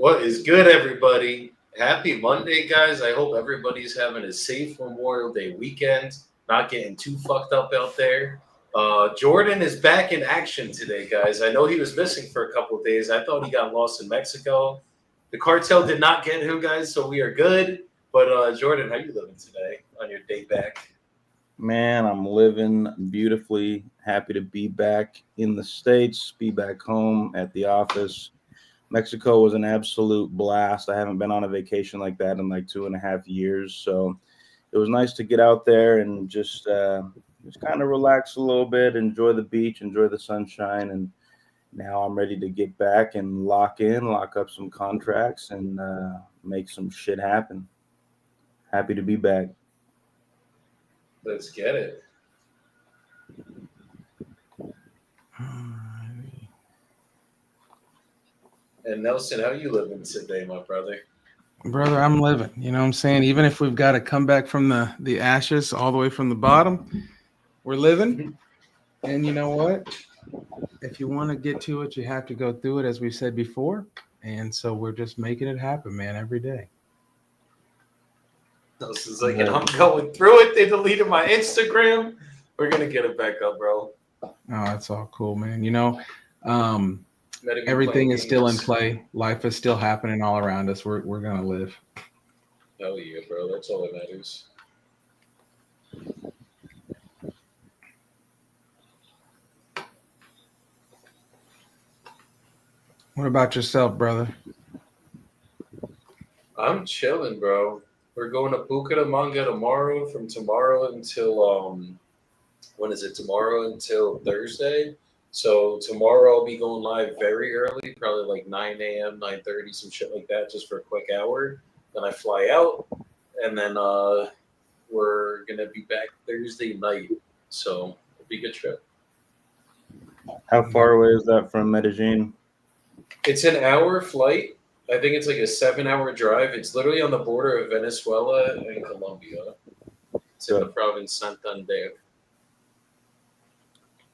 What is good, everybody? Happy Monday, guys. I hope everybody's having a safe Memorial Day weekend, not getting too fucked up out there. Jordan is back in action today, guys. I know he was missing for a couple of days. I thought he got lost in Mexico. The cartel did not get him, guys, so we are good. But Jordan, how you living today on your day back? Man, I'm living beautifully. Happy to be back in the States, be back home at the office. Mexico was an absolute blast. I haven't been on a vacation like that in like 2.5 years. So it was nice to get out there and just kind of relax a little bit, enjoy the beach, enjoy the sunshine. And now I'm ready to get back and lock up some contracts and make some shit happen. Happy to be back. Let's get it. And Nelson, how you living today, my brother? Brother, I'm living. You know what I'm saying? Even if we've got to come back from the ashes all the way from the bottom, we're living. And you know what? If you want to get to it, you have to go through it, as we said before. And so we're just making it happen, man, every day. Nelson's like, and I'm going through it. They deleted my Instagram. We're going to get it back up, bro. Oh, that's all cool, man. You know, everything is still in play. Life is still happening all around us. We're going to live. Hell yeah, bro. That's all that matters. What about yourself, brother? I'm chilling, bro. We're going to Bucaramanga tomorrow. From tomorrow until when is it? Tomorrow until Thursday. So tomorrow I'll be going live very early, probably like 9 a.m., 9:30, some shit like that, just for a quick hour. Then I fly out, and then we're gonna be back Thursday night. So it'll be a good trip. How far away is that from Medellin? It's an hour flight. I think it's like a 7-hour drive. It's literally on the border of Venezuela and Colombia. It's in the province Santander.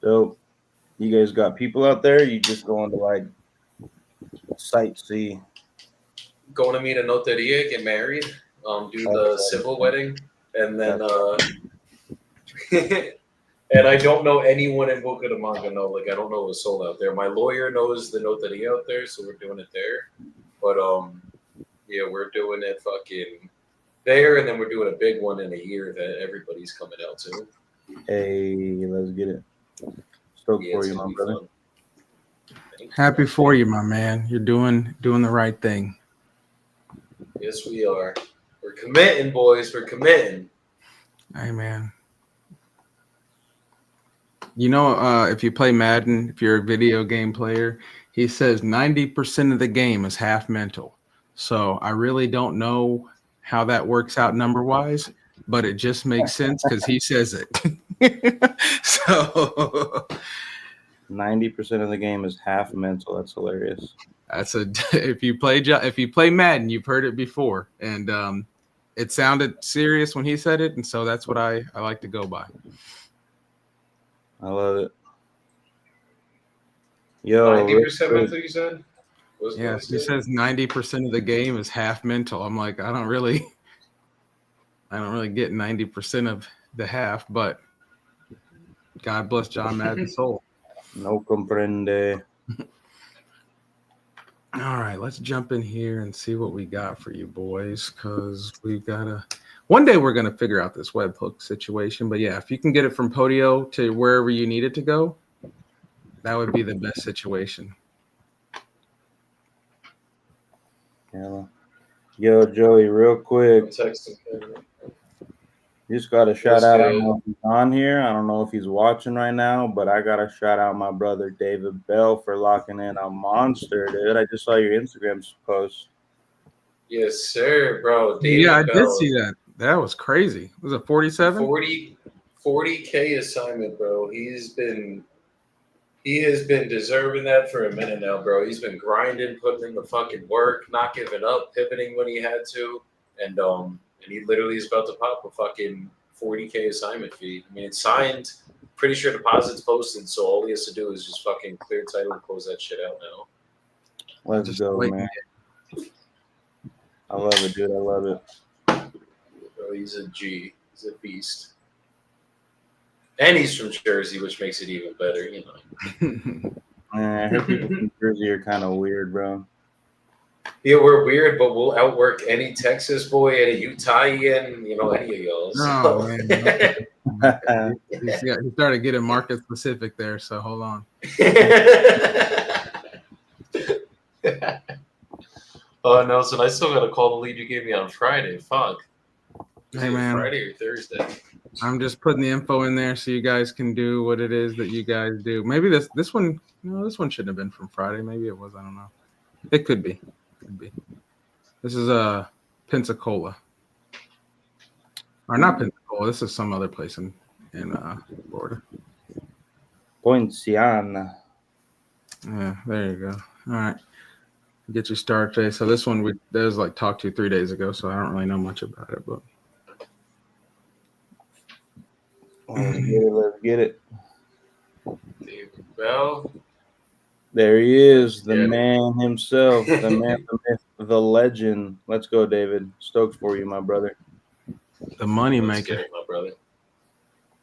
So, you guys got people out there? You just going to like sightsee? Going to meet a notaria, get married, do the civil wedding, and then and I don't know anyone in Bucaramanga. No, like I don't know a soul out there. My lawyer knows the notaria out there, so we're doing it there. But yeah, we're doing it fucking there, and then we're doing a big one in a year that everybody's coming out to. Hey, let's get it. Stoked for you, my brother. Happy for you, my man. You're doing the right thing. Yes, we are. We're committing, boys. We're committing. Hey, man. You know, if you play Madden, if you're a video game player, he says 90% of the game is half mental. So I really don't know how that works out number-wise, but it just makes sense because he says it. So 90% of the game is half mental. That's hilarious. If you play Madden, you've heard it before, and it sounded serious when he said it, and so that's what I like to go by. I love it. Yo, 90% mental, you said? Yes, he says 90% of the game is half mental. I'm like, I don't really get 90% of the half, but God bless John Madden's soul. No comprende. All right, let's jump in here and see what we got for you boys, because we've got to. One day we're going to figure out this webhook situation, but yeah, if you can get it from Podio to wherever you need it to go, that would be the best situation. Yeah. Yo, Joey, real quick. Just got a shout out. I don't know if he's on here. I don't know if he's watching right now, but I got to shout out my brother David Bell for locking in a monster, dude. I just saw your Instagram post. Yes, sir, bro. David I Bell. did see that. That was crazy. Was it 47? 40K assignment, bro. He has been deserving that for a minute now, bro. He's been grinding, putting in the fucking work, not giving up, pivoting when he had to, and he literally is about to pop a fucking 40K assignment fee. I mean, it's signed. Pretty sure deposit's posted, so all he has to do is just fucking clear title and close that shit out now. Let's go, man. I love it, dude. I love it. Bro, he's a G. He's a beast. And he's from Jersey, which makes it even better, you know. I heard people from Jersey are kind of weird, bro. Yeah, we're weird, but we'll outwork any Texas boy, any Utahian, you know, any of y'all. Oh, So. man. He started getting market specific there, so hold on. Oh, Nelson, I still got to call the lead you gave me on Friday. Fuck. Hey, man. Friday or Thursday? I'm just putting the info in there so you guys can do what it is that you guys do. Maybe this one, no, this one shouldn't have been from Friday. Maybe it was. I don't know. It could be. This is Pensacola, or not Pensacola. This is some other place in Florida. Poinciana. Yeah, there you go. All right, get your start today. So this one that was like talked to 3 days ago, so I don't really know much about it, but Let's get it. David Bell. There he is, the man himself, the man, the myth, the legend. Let's go, David. Stoked for you, my brother. The money Let's maker, get it, my brother.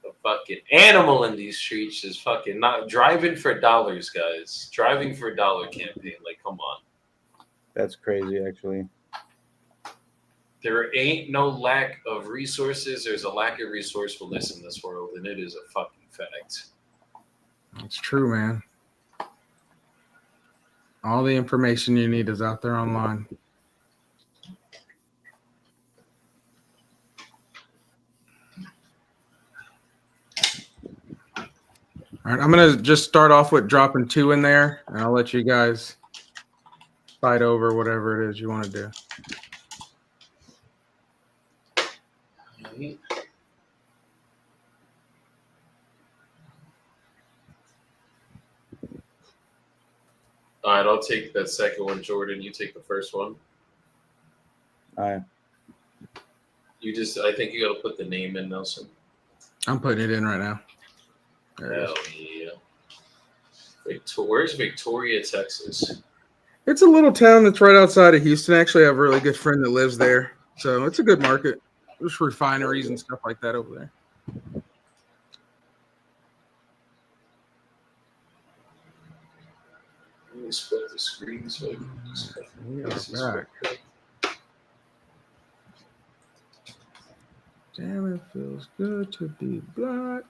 The fucking animal in these streets is fucking not driving for dollars, guys. Driving for dollar campaign. Like, come on. That's crazy, actually. There ain't no lack of resources. There's a lack of resourcefulness in this world, and it is a fucking fact. It's true, man. All the information you need is out there online. All right, I'm going to just start off with dropping 2 in there, and I'll let you guys fight over whatever it is you want to do. Right. All right, I'll take that second one, Jordan. You take the first one. All right. I think you got to put the name in, Nelson. I'm putting it in right now. Hell yeah. Where's Victoria, Texas? It's a little town that's right outside of Houston. Actually, I have a really good friend that lives there. So it's a good market. There's refineries and stuff like that over there. Let me split the screen so I can We are back. Damn, it feels good to be black.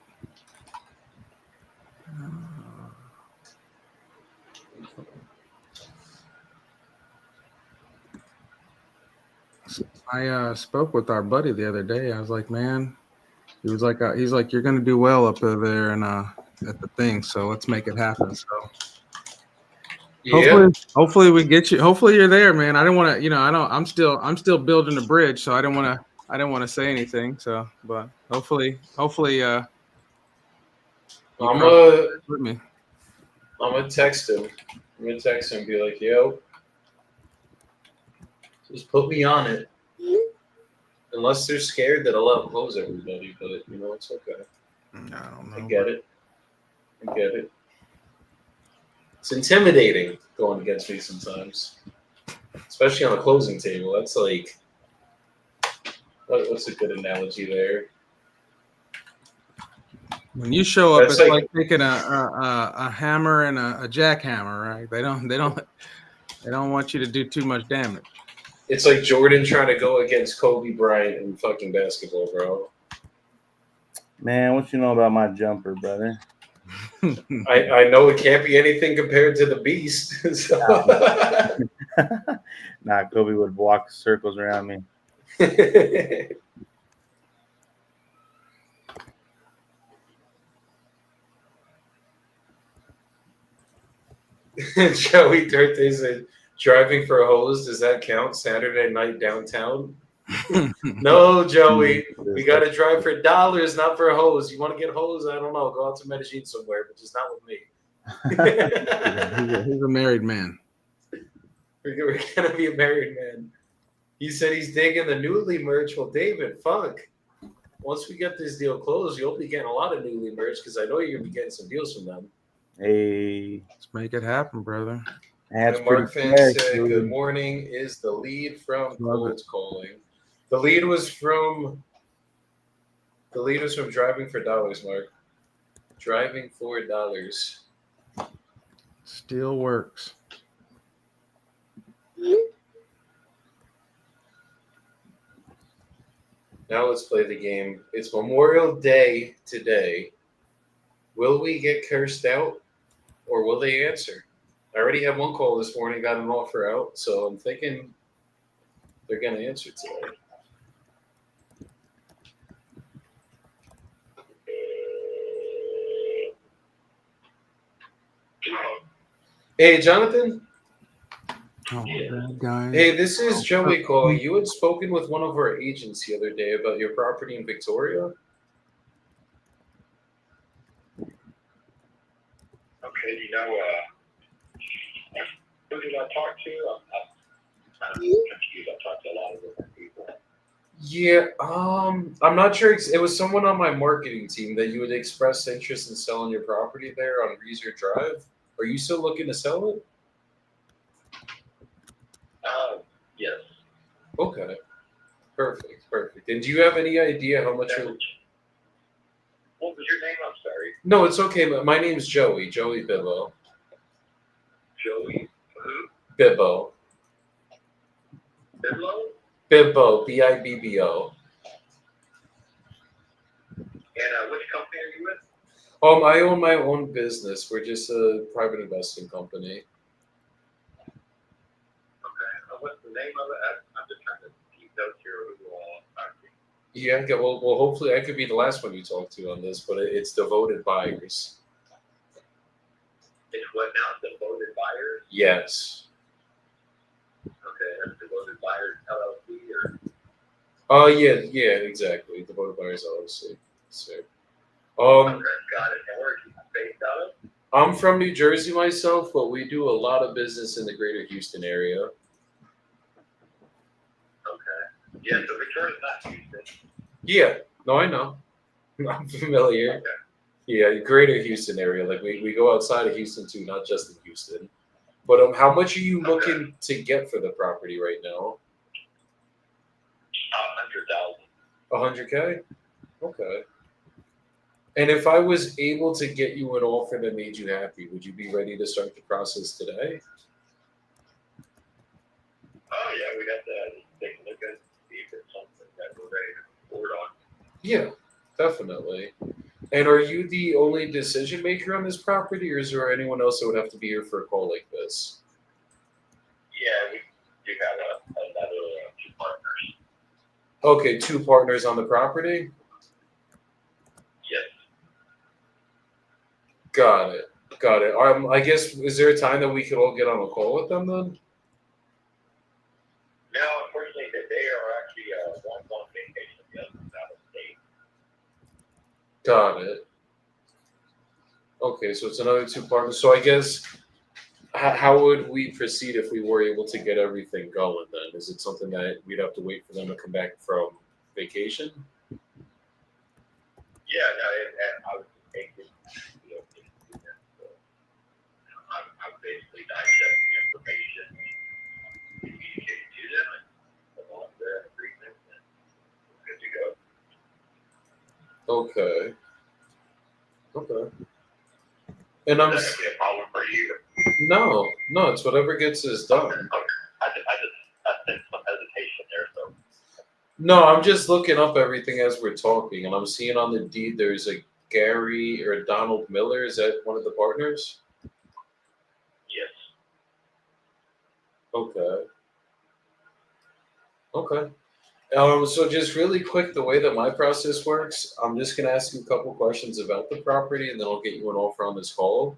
I spoke with our buddy the other day. I was like, man, he's like, you're gonna do well up there and at the thing. So let's make it happen. So Yeah. hopefully we get you. Hopefully you're there, man. I don't want to, I'm still building the bridge, so I didn't want to say anything. So, but hopefully, I'm gonna text him. I'm gonna text him and be like, yo, just put me on it. Unless they're scared that I'll outclose everybody, but it's okay. I don't know. I get it. It's intimidating going against me sometimes, especially on a closing table. That's like, what's a good analogy there? When you show up, That's it's like taking a hammer and a jackhammer, right? They don't want you to do too much damage. It's like Jordan trying to go against Kobe Bryant in fucking basketball, bro. Man, what you know about my jumper, brother? I know it can't be anything compared to the beast. So. Nah, Kobe would walk circles around me. Joey Dirte said, driving for a hose, does that count? Saturday night downtown? No, Joey. We got to drive for dollars, not for a hose. You want to get hose? I don't know. Go out to Medellin somewhere, but just not with me. He's a married man. We're going to be a married man. He said he's digging the Newleyy merch. Well, David, fuck. Once we get this deal closed, you'll be getting a lot of Newleyy merch because I know you're going to be getting some deals from them. Hey. Let's make it happen, brother. That's And pretty Mark Fan fair. said, Dude. "Good morning." Is the lead from Love cold calling? The lead was from driving for dollars, Mark. Driving for dollars. Still works. Now let's play the game. It's Memorial Day today. Will we get cursed out, or will they answer? I already had one call this morning, got an offer out, so I'm thinking they're going to answer today. Hey, Jonathan. Oh, bad guys. Hey, this is Joey calling. You had spoken with one of our agents the other day about your property in Victoria. Okay, who did I talk to? I'm kind of confused. I talked to a lot of different people. Yeah, I'm not sure. It was someone on my marketing team that you had expressed interest in selling your property there on Reeser Drive. Are you still looking to sell it? Yes. Okay, perfect. And do you have any idea how much you're? What was your name? I'm sorry. No, it's okay. But my name's Joey Bibbo. Joey who? Bibbo. Bibbo? Bibbo, Bibbo. And which company are you with? I own my own business. We're just a private investing company. Okay. What's the name of it? I'm just trying to keep notes here who you all are. Yeah, okay, well, hopefully I could be the last one you talk to on this, but it's Devoted Buyers. It's what now? Devoted Buyers? Yes. Okay, that's Devoted Buyers LLC or? Oh, yeah, exactly. Devoted Buyers LLC. So, Okay, got it. And where are you based out of? I'm from New Jersey myself, but we do a lot of business in the greater Houston area. Okay. Yeah, so Victoria's not Houston. Yeah, no, I know. I'm familiar. Okay. Yeah, greater Houston area. Like we go outside of Houston too, not just in Houston. But how much are you looking to get for the property right now? 100,000. $100K? Okay. And if I was able to get you an offer that made you happy, would you be ready to start the process today? Oh yeah, we'd have to take a look at see if it's something that we're ready to forward on. Yeah, definitely. And are you the only decision maker on this property, or is there anyone else that would have to be here for a call like this? Yeah, we do have another two partners. Okay, 2 partners on the property? Yes. Got it. I guess, is there a time that we could all get on a call with them then? No, unfortunately, they are actually one's on vacation, the other's out of state. Got it. Okay, so it's another 2 partners. So I guess, how would we proceed if we were able to get everything going then? Is it something that we'd have to wait for them to come back from vacation? Yeah, no, I would take it. So, I would basically digest the information and communicate it to them and along the agreement and we're good to go. Okay. And I'm Is that gonna be a problem for you? no, it's whatever gets us done. Okay. I sense some hesitation there, so. No, I'm just looking up everything as we're talking, and I'm seeing on the deed there's a Gary or Donald Miller. Is that one of the partners? Yes. Okay. So just really quick, the way that my process works, I'm just gonna ask you a couple questions about the property, and then I'll get you an offer on this call.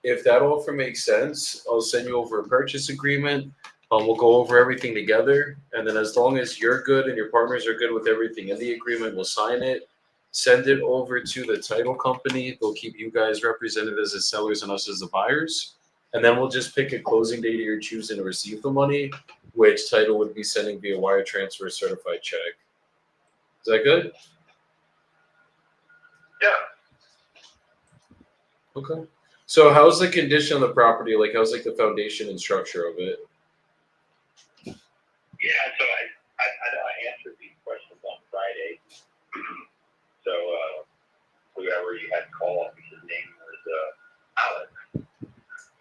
If that offer makes sense, I'll send you over a purchase agreement. We'll go over everything together, and then as long as you're good and your partners are good with everything in the agreement, we'll sign it, send it over to the title company. They'll keep you guys represented as the sellers and us as the buyers, and then we'll just pick a closing date of your choosing to receive the money, which title would be sending via wire transfer certified check. Is that good? Yeah. Okay. So how's the condition of the property? Like, how's like the foundation and structure of it? Yeah, so I answered these questions on Friday. So whoever you had call, his name was Alex,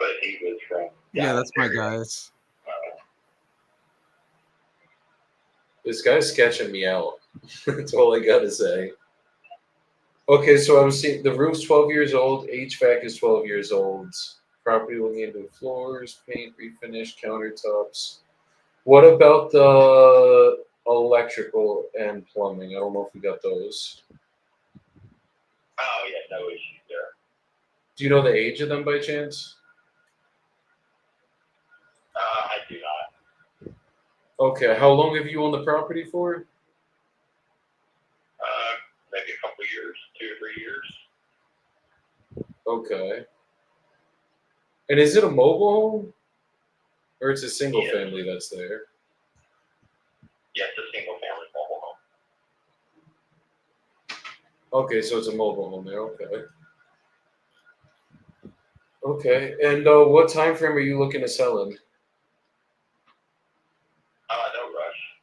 but he was from Yeah, Dallas that's my area. guys. This guy's sketching me out. That's all I gotta say. Okay, so I'm seeing the roof's 12 years old, HVAC is 12 years old. Property will need new floors, paint, refinish, countertops. What about the electrical and plumbing? I don't know if we got those. Oh yeah, no issues there. Do you know the age of them by chance? I do not. Okay, how long have you owned the property for? Maybe a couple years, 2 or 3 years. Okay. And is it a mobile home? Or it's a single Yes. family that's there? Yes, a single family mobile home. Okay, so it's a mobile home there. Okay. Okay, and what time frame are you looking to sell in? No rush.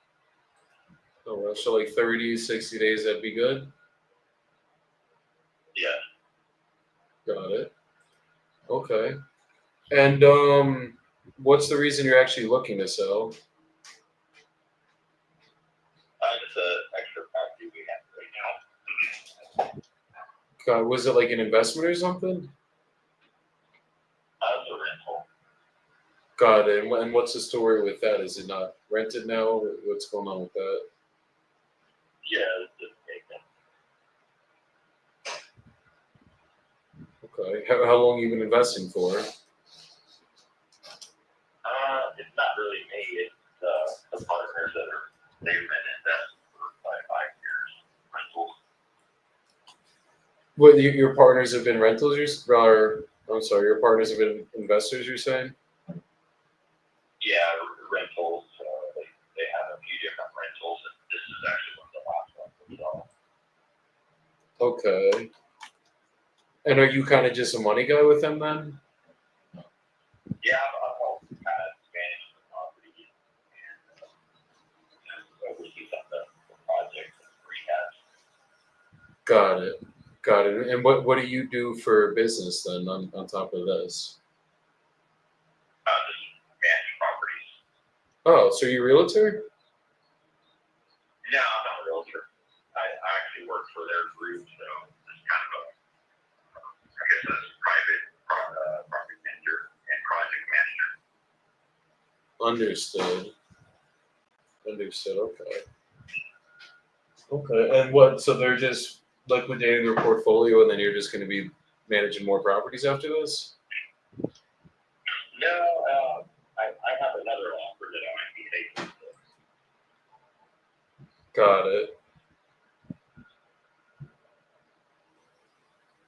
Oh, well, so like 30, 60 days, that'd be good? Yeah. Got it. Okay. And what's the reason you're actually looking to sell? Just an extra property we have right now. God, was it like an investment or something? It's a rental. Got it. And what's the story with that? Is it not rented now? What's going on with that? Yeah, it's just vacant. Okay. How long you been investing for? It's not really me. It's the partners that they've been investing for like 5 years. Rentals. What your partners have been rentals, or I'm sorry, your partners have been investors. You're saying? Yeah, rentals. They have a few different rentals, and this is actually one of the last ones. So Okay. And are you kind of just a money guy with them then? yeah, I've helped manage the property and oversee some of the projects and rehabs. Got it. Got it. And what do you do for business then on top of this? Just manage properties. Oh, so you're a realtor? No, I'm not a realtor. I actually work for their group, so it's kind of I guess that's private property manager and project manager. Understood. Understood. Okay. Okay. And what? So they're just liquidating their portfolio, and then you're just going to be managing more properties after this? No, I have another offer that I might be taking. Got it.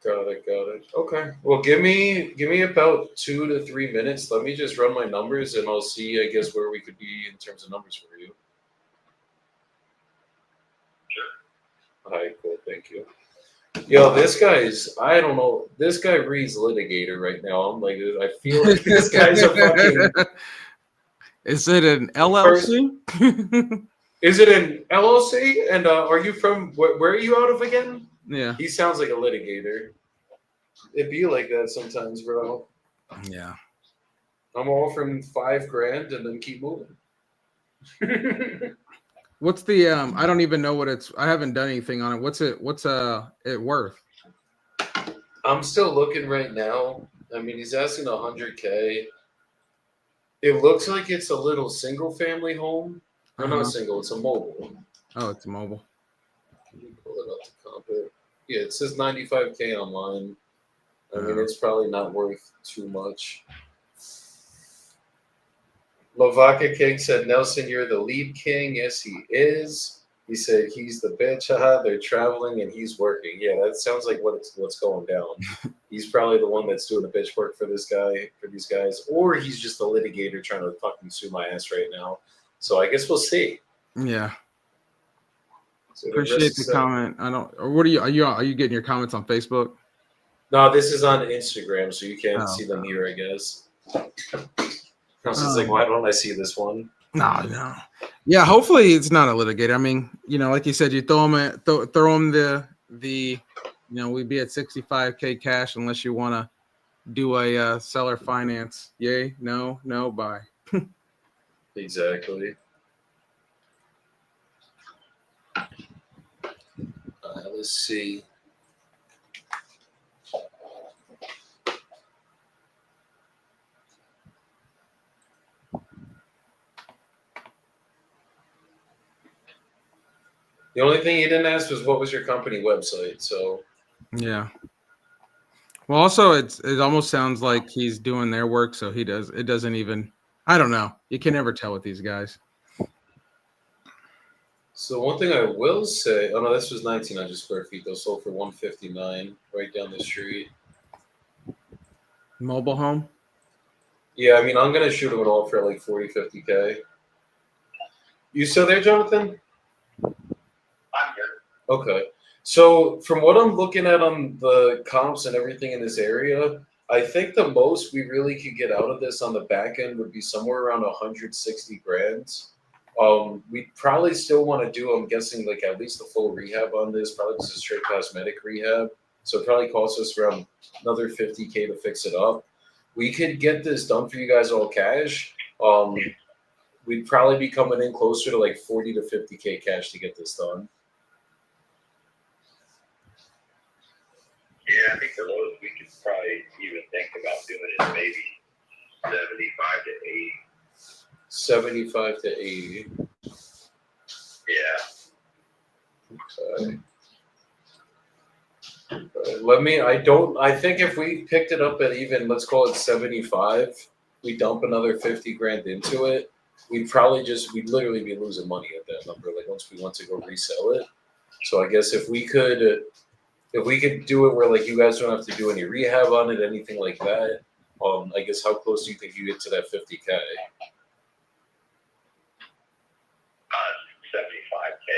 Got it. Got it. Okay. Well, give me about 2 to 3 minutes. Let me just run my numbers, and I'll see, I guess, where we could be in terms of numbers for you. Sure. All right. Cool. Thank you. Yo, this guy's, I don't know. This guy reads litigator right now. I'm like, I feel like this guy's a fucking. Is it an LLC? Is it an LLC? And are you from, where are you out of again? Yeah. He sounds like a litigator. It'd be like that sometimes, bro. Yeah. I'm all from $5,000 and then keep moving. What's the I don't even know what I haven't done anything on it. What's it worth? I'm still looking right now. I mean, he's asking $100K. It looks like it's a little single family home. Or not single, it's a mobile. Oh, it's mobile. Let me pull it up to comp it. Yeah, it says $95K online. I mean, it's probably not worth too much. Lovaka King said, Nelson, you're the lead king. Yes, he is. He said he's the bitch. Haha, they're traveling and he's working. Yeah, that sounds like what's going down. He's probably the one that's doing the bitch work for this guy, for these guys, or he's just a litigator trying to fucking sue my ass right now. So I guess we'll see. Yeah. So Appreciate the comment. I don't. Or what are you getting your comments on Facebook? No, this is on Instagram, so you can't Oh, see them okay. here, I guess. I was just like, why don't I see this one? No. Yeah, hopefully it's not a litigator. I mean, like you said, you throw them the we'd be at 65K cash unless you want to do a seller finance. Yay, no, buy. Exactly. Let's see. The only thing he didn't ask was what was your company website. So Yeah. Well, also it almost sounds like he's doing their work, so it doesn't even. I don't know. You can never tell with these guys. So one thing I will say, oh no, this was 1,900 square feet. Those sold for 159 right down the street. Mobile home. Yeah, I mean, I'm gonna shoot them an offer at like 40, 50K. You still there, Jonathan? I'm here. Okay. So from what I'm looking at on the comps and everything in this area, I think the most we really could get out of this on the back end would be somewhere around 160 grand. We probably still want to do, I'm guessing, like at least the full rehab on this, probably just a straight cosmetic rehab. So it probably costs us around another 50K to fix it up. We could get this done for you guys all cash. We'd probably be coming in closer to like 40 to 50K cash to get this done. Yeah, I think the lowest we could probably even think about doing is maybe 75 to 80. 75 to 80. Yeah. Okay. I think if we picked it up at even, let's call it 75, we dump another 50 grand into it, we'd literally be losing money at that number, like once we want to go resell it. So I guess if we could do it where like you guys don't have to do any rehab on it, anything like that, I guess how close do you think you get to that 50K? 75K.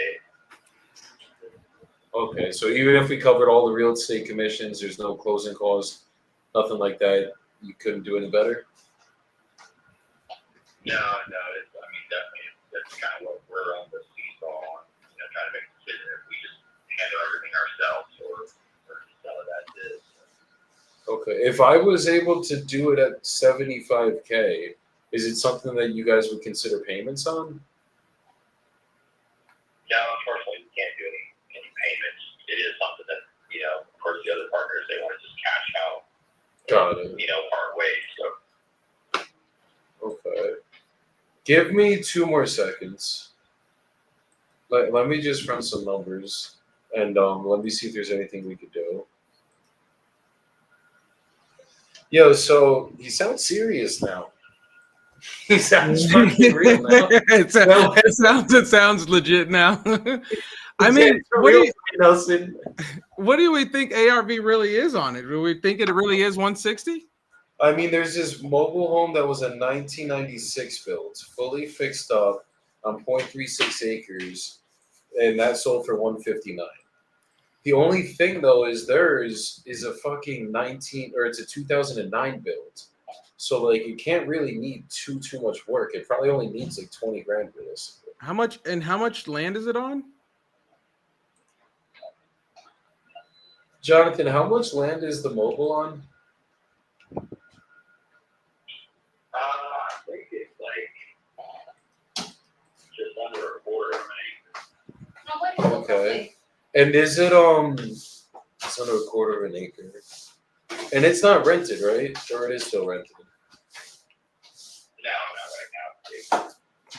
Okay, so even if we covered all the real estate commissions, there's no closing costs, nothing like that, you couldn't do any better? No, definitely that's kind of what we're on the seesaw on, trying to make a decision if we just handle everything ourselves or sell it as is. Okay, if I was able to do it at 75K, is it something that you guys would consider payments on? No, unfortunately, we can't do any payments. It is something that, of course, the other partners, they want to just cash out. Got it. Part ways. So. Okay. Give me 2 more seconds. Let me just run some numbers, and let me see if there's anything we could do. Yo, so he sounds serious now. He sounds fucking real now. It sounds legit now. I mean, Nelson. What do we think ARV really is on it? Do we think it really is 160? I mean, there's this mobile home that was a 1996 build, fully fixed up on 0.36 acres, and that sold for 159. The only thing though is theirs is a fucking it's a 2009 build. So like it can't really need too much work. It probably only needs like 20 grand for this. How much land is it on? Jonathan, how much land is the mobile on? I think it's like just under a quarter of an acre. Okay. And is it it's under a quarter of an acre. And it's not rented, right? Or it is still rented? No, not right now.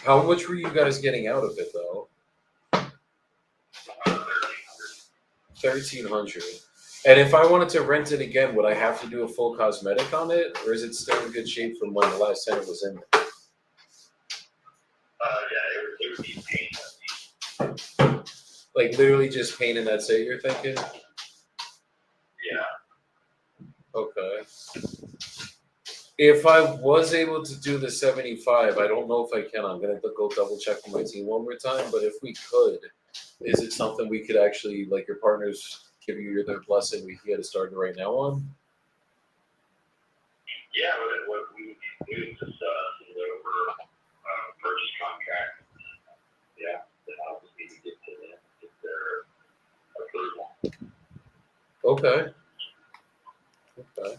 How much were you guys getting out of it though? 1,300. And if I wanted to rent it again, would I have to do a full cosmetic on it, or is it still in good shape from when the last tenant was in there? Yeah, it would be paint. Like literally just paint and that's it, you're thinking? Yeah. Okay. If I was able to do the 75, I don't know if I can. I'm gonna go double check with my team one more time. But if we could, is it something we could actually, like your partners, give you their blessing, we can get it started right now on? Yeah, what we would do is just send over purchase contract. Yeah, then I'll just need to get to them, get their approval. Okay. Okay.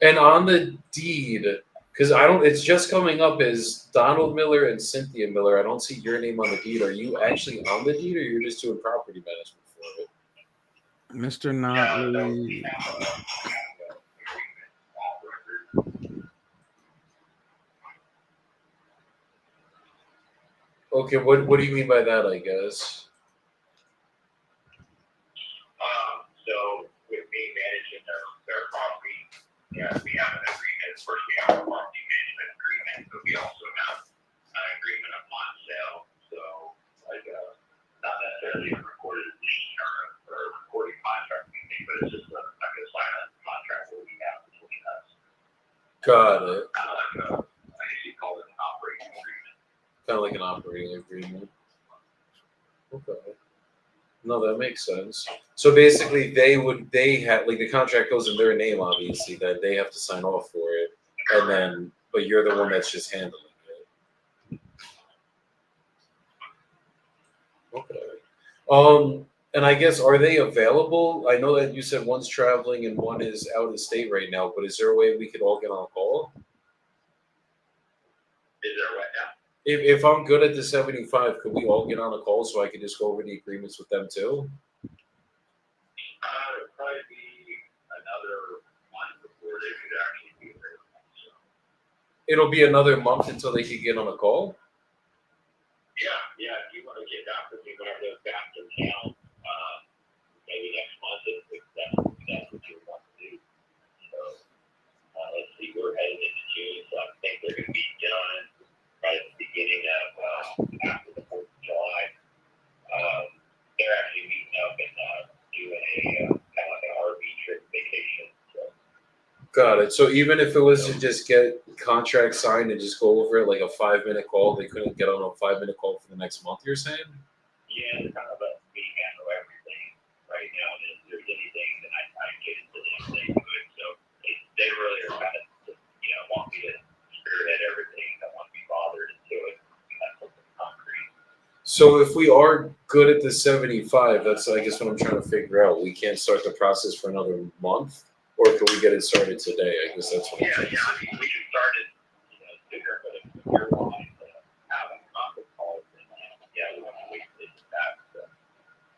And on the deed, because I don't, it's just coming up as Donald Miller and Cynthia Miller. I don't see your name on the deed. Are you actually on the deed, or you're just doing property management for it? Mr. Yeah, so Notley. we have a agreement off record. Okay, what do you mean by that? I guess. So with me managing their property, yeah, we have an agreement. First, we have a property management agreement, but we also have an agreement upon sale. So, like, not necessarily a recorded lien or a recorded contract, but it's just like a silent contract that we have between us. Got it. Kind of like I guess you call it an operating agreement. Kind of like an operating agreement. Okay. No, that makes sense. So basically, they have like the contract goes in their name, obviously, that they have to sign off for it, and then but you're the one that's just handling it. Okay. And I guess are they available? I know that you said one's traveling and one is out of state right now, but is there a way we could all get on a call? Is there right now? If I'm good at the 75, could we all get on a call so I could just go over the agreements with them too? It'll probably be another month before they could actually be there. So. It'll be another month until they can get on a call? Yeah, if you want to get back with me whenever they're back in town, maybe next month if that's what you want to do. So let's see, we're headed into June, so I think they're going to be done right at the beginning of after the 4th of July. They're actually meeting up and doing a kind of like an RV trip vacation. So. Got it. So even if it was to just get contract signed and just go over it like a 5-minute call, they couldn't get on a 5-minute call for the next month, you're saying? Yeah, it's kind of let me handle everything right now. And if there's anything, then I get into them if they could. So they really are kind of, want me to spearhead everything. Don't want to be bothered until it has something concrete. So if we are good at the 75, that's I guess what I'm trying to figure out. We can't start the process for another month, or can we get it started today? I guess that's what. Yeah. I mean, we can start it, sooner, but if you're wanting to have a conference call, then we want to wait till it's back. So.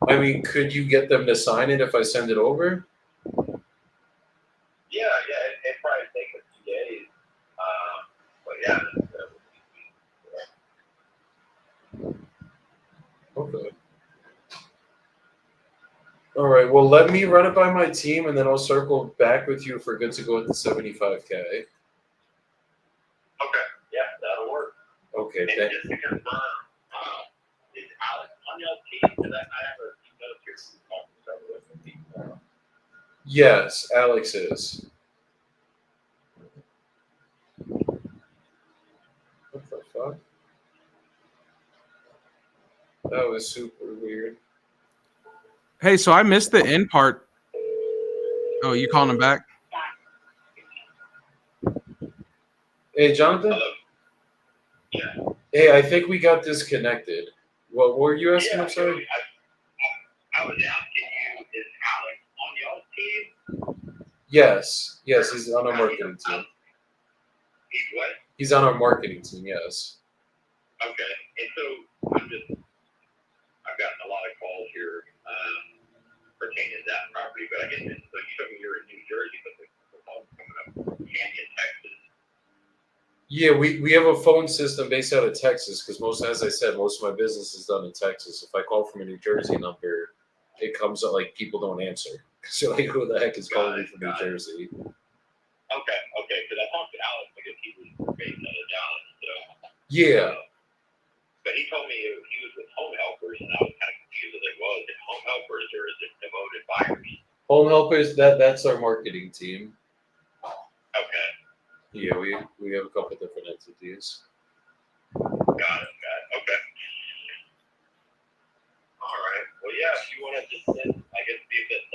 I mean, could you get them to sign it if I send it over? Yeah, it probably take a few days. But yeah. Okay. All right. Well, let me run it by my team, and then I'll circle back with you if we're good to go at the 75K. Okay. Yeah, that'll work. Okay. And just to confirm, is Alex on your team? Because I have a few notes here from talking. Yes, Alex is. What the fuck? That was super weird. Hey, so I missed the end part. Oh, you calling him back? Hey, Jonathan? Hello? Yeah. Hey, I think we got disconnected. What were you asking? I'm sorry. I was asking you, is Alex on y'all's team? Yes, he's on our marketing team. He's what? He's on our marketing team, yes. Okay. And so I've gotten a lot of calls here pertaining to that property, but I guess so you told me you're in New Jersey, but the call's coming up from Canyon, Texas. Yeah, we have a phone system based out of Texas because as I said, most of my business is done in Texas. If I call from a New Jersey number, it comes up like people don't answer. So like, who the heck is calling me from New Jersey? Okay. Because I talked to Alex because he was based out of Dallas. So. Yeah. But he told me he was with Home Helpers, and I was kind of confused. Like, well, is it Home Helpers or is it Devoted Buyers? Home Helpers, that's our marketing team. Okay. Yeah, we have a couple different entities. Got it. Okay. All right. Well, yeah, if you want to just, I guess, see if that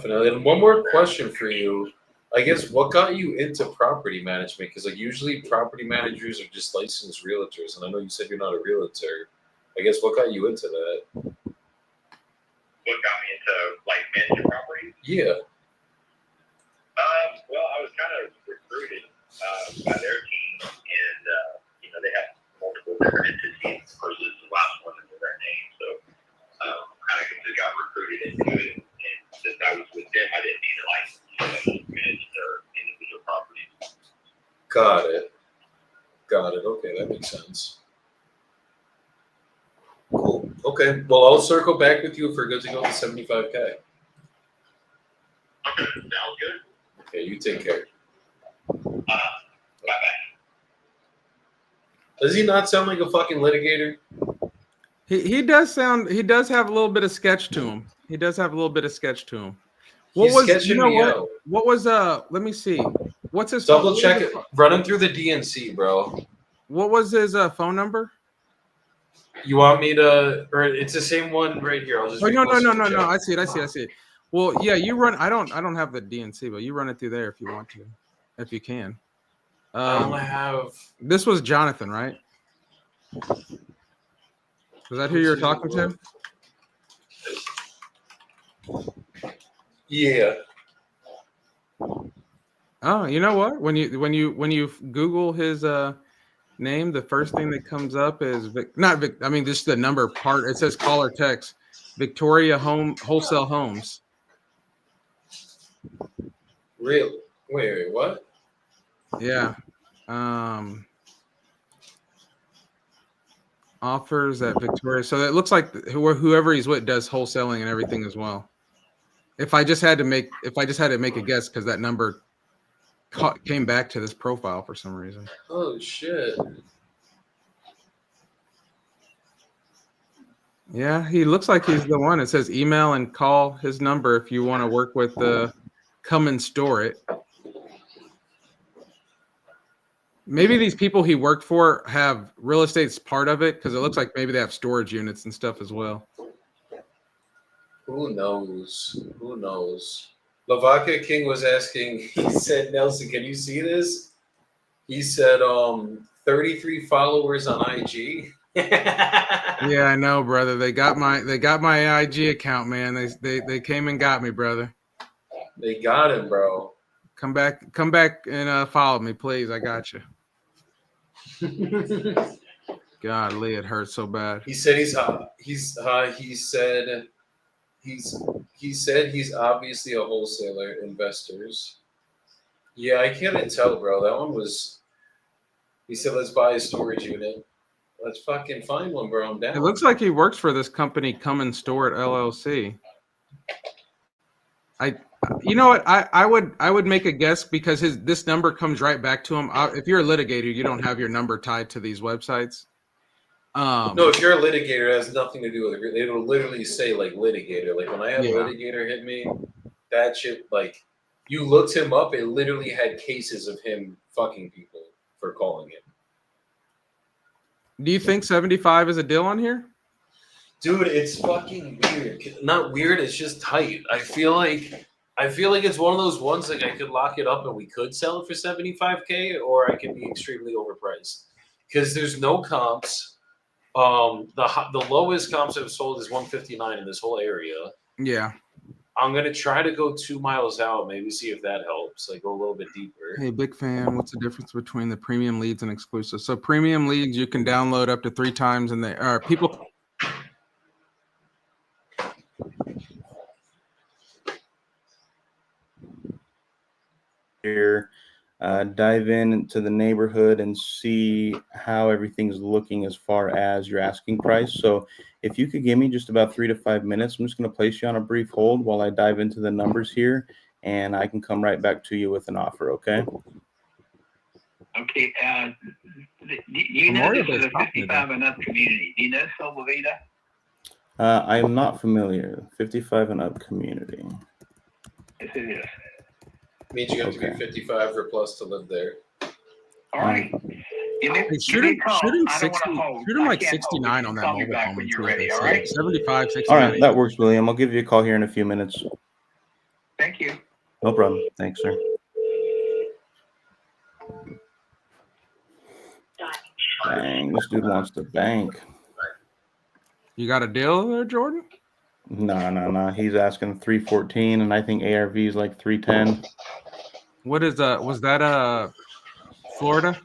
Definitely. And one more question for you. I guess what got you into property management? Because like usually property managers are just licensed realtors, and I know you said you're not a realtor. I guess what got you into that? What got me into like managing properties? Yeah. Well, I was kind of recruited by their team, and you know they have multiple different entities versus the last one under their name. So kind of just got recruited into it, and since I was with them, I didn't need a license to manage their individual properties. Got it. Okay, that makes sense. Cool. Okay. Well, I'll circle back with you if we're good to go to 75K. Okay, sounds good. Okay, you take care. Bye bye. Does he not sound like a fucking litigator? He does have a little bit of sketch to him. He does have a little bit of sketch to him. He's sketching me out. What was let me see. What's his Double check it. Run him through the DNC, bro. What was his phone number? You want me to, or it's the same one right here. I'll just. Oh no. I see it. Well, yeah, you run. I don't have the DNC, but you run it through there if you want to, if you can. I don't have. This was Jonathan, right? Was that who you were talking to? Yeah. Oh, you know what? When you Google his name, the first thing that comes up is just the number part. It says call or text. Victoria Wholesale Homes. Really? Wait, what? Yeah. Offers at Victoria. So it looks like whoever he's with does wholesaling and everything as well. If I just had to make a guess, because that number came back to this profile for some reason. Oh shit. Yeah, he looks like he's the one. It says email and call his number if you want to work with come and store it. Maybe these people he worked for have real estate's part of it, because it looks like maybe they have storage units and stuff as well. Who knows? Lavaca King was asking, he said, Nelson, can you see this? He said 33 followers on IG. Yeah, I know, brother. They got my IG account, man. They came and got me, brother. They got him, bro. Come back and follow me, please. I got you. Golly, it hurts so bad. He said he's hot. He said he's obviously a wholesaler, investors. Yeah, I can't tell, bro. That one was. He said, "Let's buy a storage unit. Let's fucking find one, bro. I'm down." It looks like he works for this company, Come and Store It LLC. You know what? I would make a guess, because this number comes right back to him. If you're a litigator, you don't have your number tied to these websites. No, if you're a litigator, it has nothing to do with it. It'll literally say like litigator. Like when I had a litigator hit me, that shit, like you looked him up, it literally had cases of him fucking people for calling him. Do you think 75 is a deal on here? Dude, it's fucking weird. Not weird, it's just tight. I feel like it's one of those ones, like I could lock it up and we could sell it for 75K, or I could be extremely overpriced. Because there's no comps. The lowest comps I've sold is 159 in this whole area. Yeah. I'm gonna try to go 2 miles out, maybe see if that helps. Like go a little bit deeper. Hey, big fan. What's the difference between the premium leads and exclusive? So premium leads you can download up to 3 times, and they are people. Here, dive into the neighborhood and see how everything's looking as far as your asking price. So if you could give me just about 3 to 5 minutes, I'm just going to place you on a brief hold while I dive into the numbers here, and I can come right back to you with an offer. Okay. Okay. Do you know this is a 55 and up community? Do you know Solvavita? I am not familiar. 55 and up community. Yes, it is. Means you have to be 55 or plus to live there. All right. Shoot him like 69 on that mobile phone. When you're ready, all right? 75, 69. All right, that works, William. I'll give you a call here in a few minutes. Thank you. No problem. Thanks, sir. Dang, this dude wants to bank. You got a deal there, Jordan? No. He's asking 314, and I think ARV is like 310. What is was that Florida?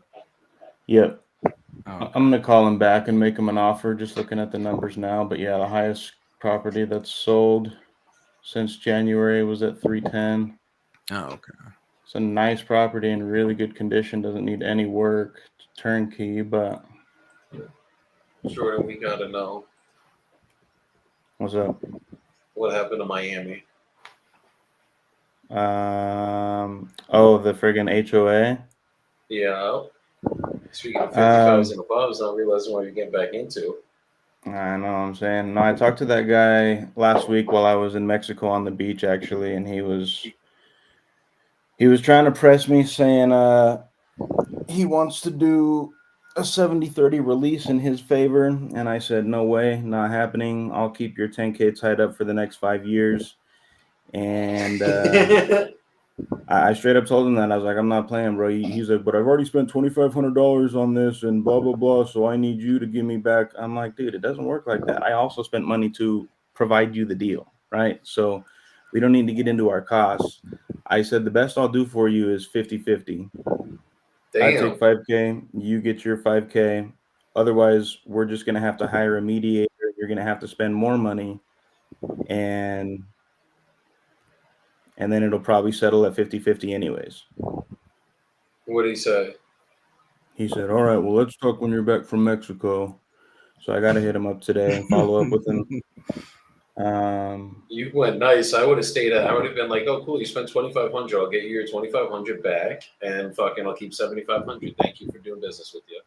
Yep. Oh, I'm gonna call him back and make him an offer. Just looking at the numbers now, but yeah, the highest property that's sold since January was at 310. oh, okay. It's a nice property in really good condition. Doesn't need any work. Turnkey, but Jordan, we gotta know what's up? what happened to Miami. Oh, the friggin' HOA. Yeah. Speaking of 55s and above, not realizing what you're getting back into. I know what I'm saying. No, I talked to that guy last week while I was in Mexico on the beach, actually, and he was trying to press me, saying he wants to do a 70-30 release in his favor, and I said, no way, not happening. I'll keep your 10K tied up for the next 5 years. And I straight up told him that. I was like, I'm not playing, bro. He's like, but I've already spent $2,500 on this and blah, blah, blah, so I need you to give me back. I'm like, dude, it doesn't work like that. I also spent money to provide you the deal, right? So we don't need to get into our costs. I said, the best I'll do for you is 50-50. I take 5K, you get your 5K. Otherwise, we're just going to have to hire a mediator. You're going to have to spend more money, and then it'll probably settle at 50-50 anyways. What did he say? He said, all right, well, let's talk when you're back from Mexico. So I got to hit him up today and follow up with him. You went nice. I would have stayed at. I would have been like, "Oh, cool! You spent $2,500. I'll get you your $2,500 back, and fucking, I'll keep $7,500. Thank you for doing business with you."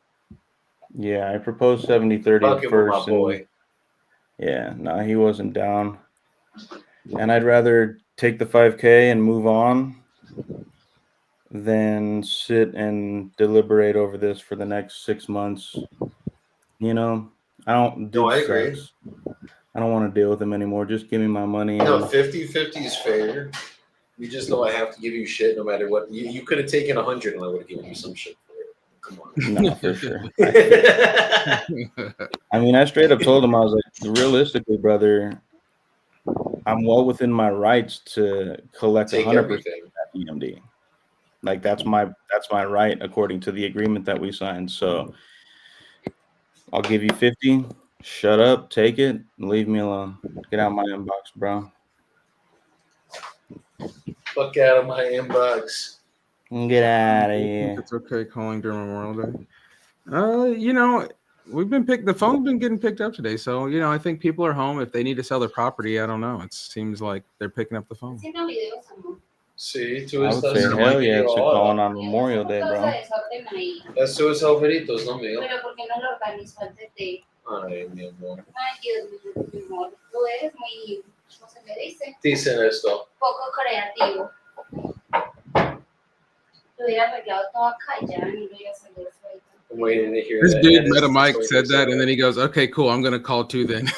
Yeah, I proposed 70-30 Fucking with first. my boy. Yeah, no, he wasn't down. And I'd rather take the 5K and move on than sit and deliberate over this for the next 6 months. You know, I don't. No, I Dude agree. sucks. I don't want to deal with him anymore. Just give me my money. No, 50-50 is fair. You just know I have to give you shit no matter what. You could have taken 100 and I would have given you some shit for it. Come on. No, for sure. I mean, I straight up told him, I was like, realistically, brother, I'm well within my rights to collect 100% of that EMD. Like that's my right according to the agreement that we signed. So I'll give you 50. Shut up, take it, and leave me alone. Get out of my inbox, bro. Fuck out of my inbox. Get out of here. It's okay calling during Memorial Day. You know, the phone's been getting picked up today. So, you know, I think people are home. If they need to sell their property, I don't know. It seems like they're picking up the phone. Sí, tú I would estás say hell yeah to calling on Memorial Day, bro. That's tus favoritos, no mío. Ay, mi amor. Dicen esto. Poco creativo. Lo hubiera arreglado todo acá y ya no lo hubiera salido suelto. I'm waiting to hear This that. dude Meta Mike said that, and then he goes, "Okay, cool. I'm gonna call too then."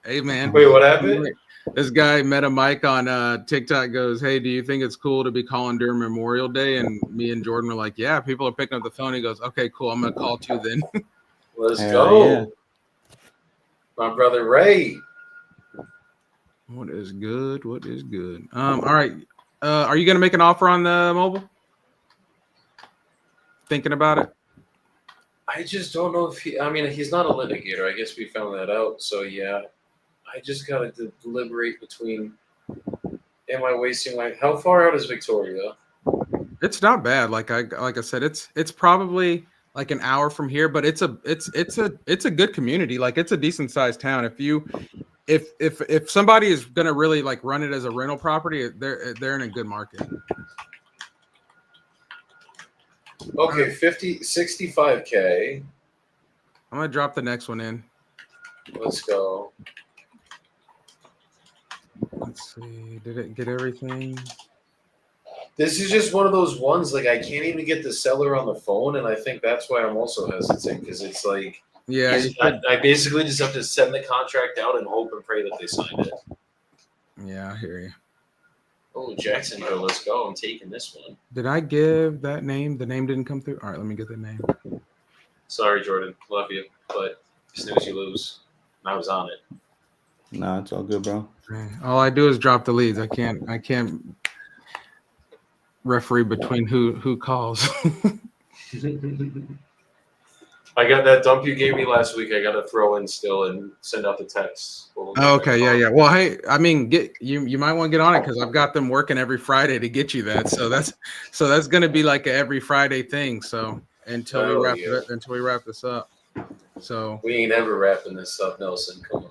Hey man. Wait, what happened? This guy Meta Mike on TikTok goes, "Hey, do you think it's cool to be calling during Memorial Day?" And me and Jordan were like, "Yeah, people are picking up the phone." He goes, "Okay, cool. I'm gonna call too then." Let's Hell go. yeah. My brother Ray. What is good? What is good? All right. Are you gonna make an offer on the mobile? Thinking about it? I just don't know if he's not a litigator. I guess we found that out. So yeah, I just gotta deliberate between. Am I wasting how far out is Victoria? It's not bad. Like I said, it's probably like an hour from here, but it's a good community. Like it's a decent sized town. If somebody is gonna really like run it as a rental property, they're in a good market. Okay, 65K. I'm gonna drop the next one in. Let's go. Let's see. Did it get everything? This is just one of those ones, like I can't even get the seller on the phone, and I think that's why I'm also hesitant, because it's like, yeah, I basically just have to send the contract out and hope and pray that they sign it. Yeah, I hear you. Oh, Jacksonville, let's go. I'm taking this one. Did I give that name? The name didn't come through. All right, let me get the name. Sorry, Jordan. Love you, but snooze, you lose. I was on it. Nah, it's all good, bro. All I do is drop the leads. I can't referee between who calls. I got that dump you gave me last week. I got to throw in still and send out the text. Okay, yeah. Well, hey, I mean, you might want to get on it because I've got them working every Friday to get you that. So that's going to be like a every Friday thing. So until we wrap this up. So we ain't ever wrapping this up, Nelson. Come on.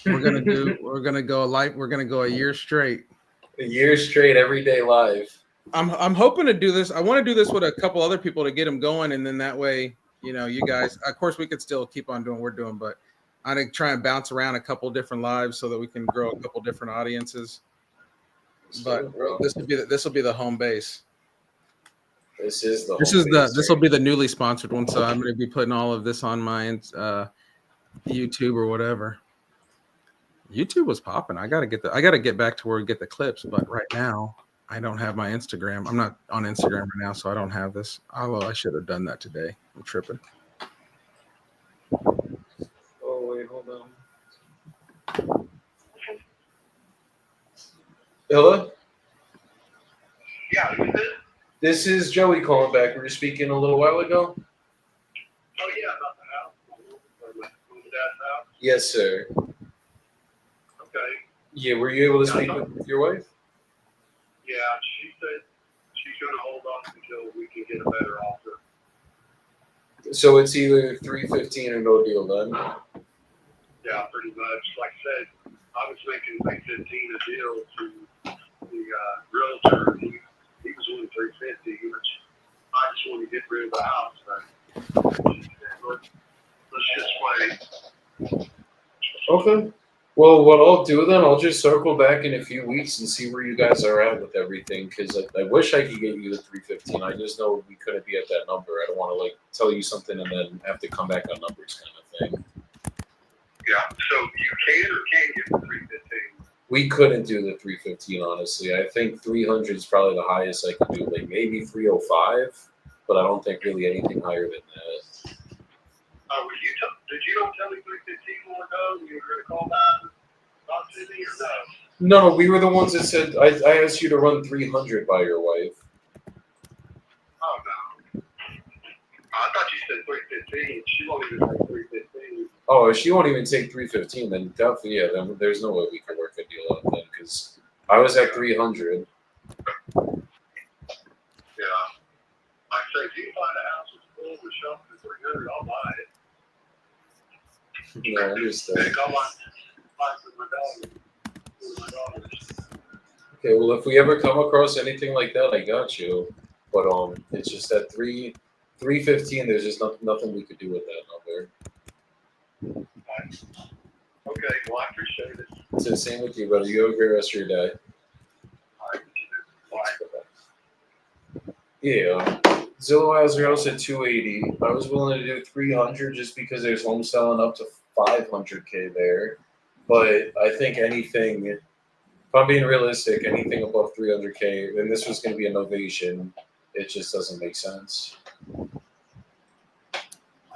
we're gonna go a year straight. A year straight, every day live. I'm hoping to do this. I want to do this with a couple other people to get them going, and then that way, you guys. Of course, we could still keep on doing what we're doing, but I think try and bounce around a couple different lives so that we can grow a couple different audiences. But this will be the home base. This will be the Newleyy sponsored one. So I'm going to be putting all of this on my YouTube or whatever. YouTube was popping. I gotta get back to where we get the clips, but right now I don't have my Instagram. I'm not on Instagram right now, so I don't have this. Although I should have done that today. I'm tripping. Oh wait, hold on. Hello? Yeah, who's this? This is Joey calling back. We were speaking a little while ago. Oh, yeah, about the house. Or my dad's house. Yes, sir. Okay. Yeah, were you able to speak with your wife? Yeah, she said she's going to hold off until we can get a better offer. So it's either 315 or no deal then? Yeah, pretty much. Like I said, I was making 315 a deal to the realtor. He was only 350, which I just want to get rid of the house. But she said, let's just wait. Okay. Well, what I'll do then, I'll just circle back in a few weeks and see where you guys are at with everything. Because I wish I could get you the 315. I just know we couldn't be at that number. I don't want to tell you something and then have to come back on numbers kind of thing. Yeah. So you can or can't get the 315. We couldn't do the 315, honestly. I think 300 is probably the highest I could do, maybe 305, but I don't think really anything higher than that. Did you not tell me 315 more ago? You were going to call back? Talk to me or no? No, we were the ones that said, I asked you to run 300 by your wife. Oh, no. I thought you said 315. She won't even take 315. Oh, if she won't even take 315, then definitely, yeah, then there's no way we can work a deal out then, because I was at 300. Yeah. Like I say, if you find a house that's full with shelf for 300, I'll buy it. No, I understand. I'll buy it for my daughters. Okay, well, if we ever come across anything like that, I got you. But it's just that 315. There's just nothing we could do with that number. Okay, well, I appreciate it. It's the same with you, brother. You have a great rest of your day. All right, bye. Yeah. Zillow has your house at 280. I was willing to do 300 just because there's home selling up to 500K there. But I think anything, if I'm being realistic, anything above 300K, and this was going to be a novation, it just doesn't make sense.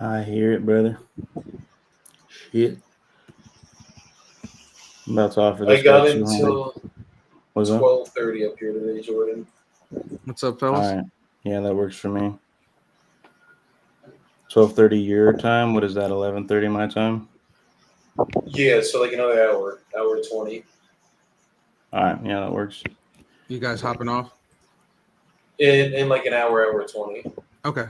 I hear it, brother. Shit. I'm about to offer this. I got guy until 12:30 up here today, Jordan. What's up, fellas? All right. Yeah, that works for me. 12:30 your time. What is that? 11:30 my time. Yeah, so another hour 20. All right. Yeah, that works. You guys hopping off? In an hour 20. Okay.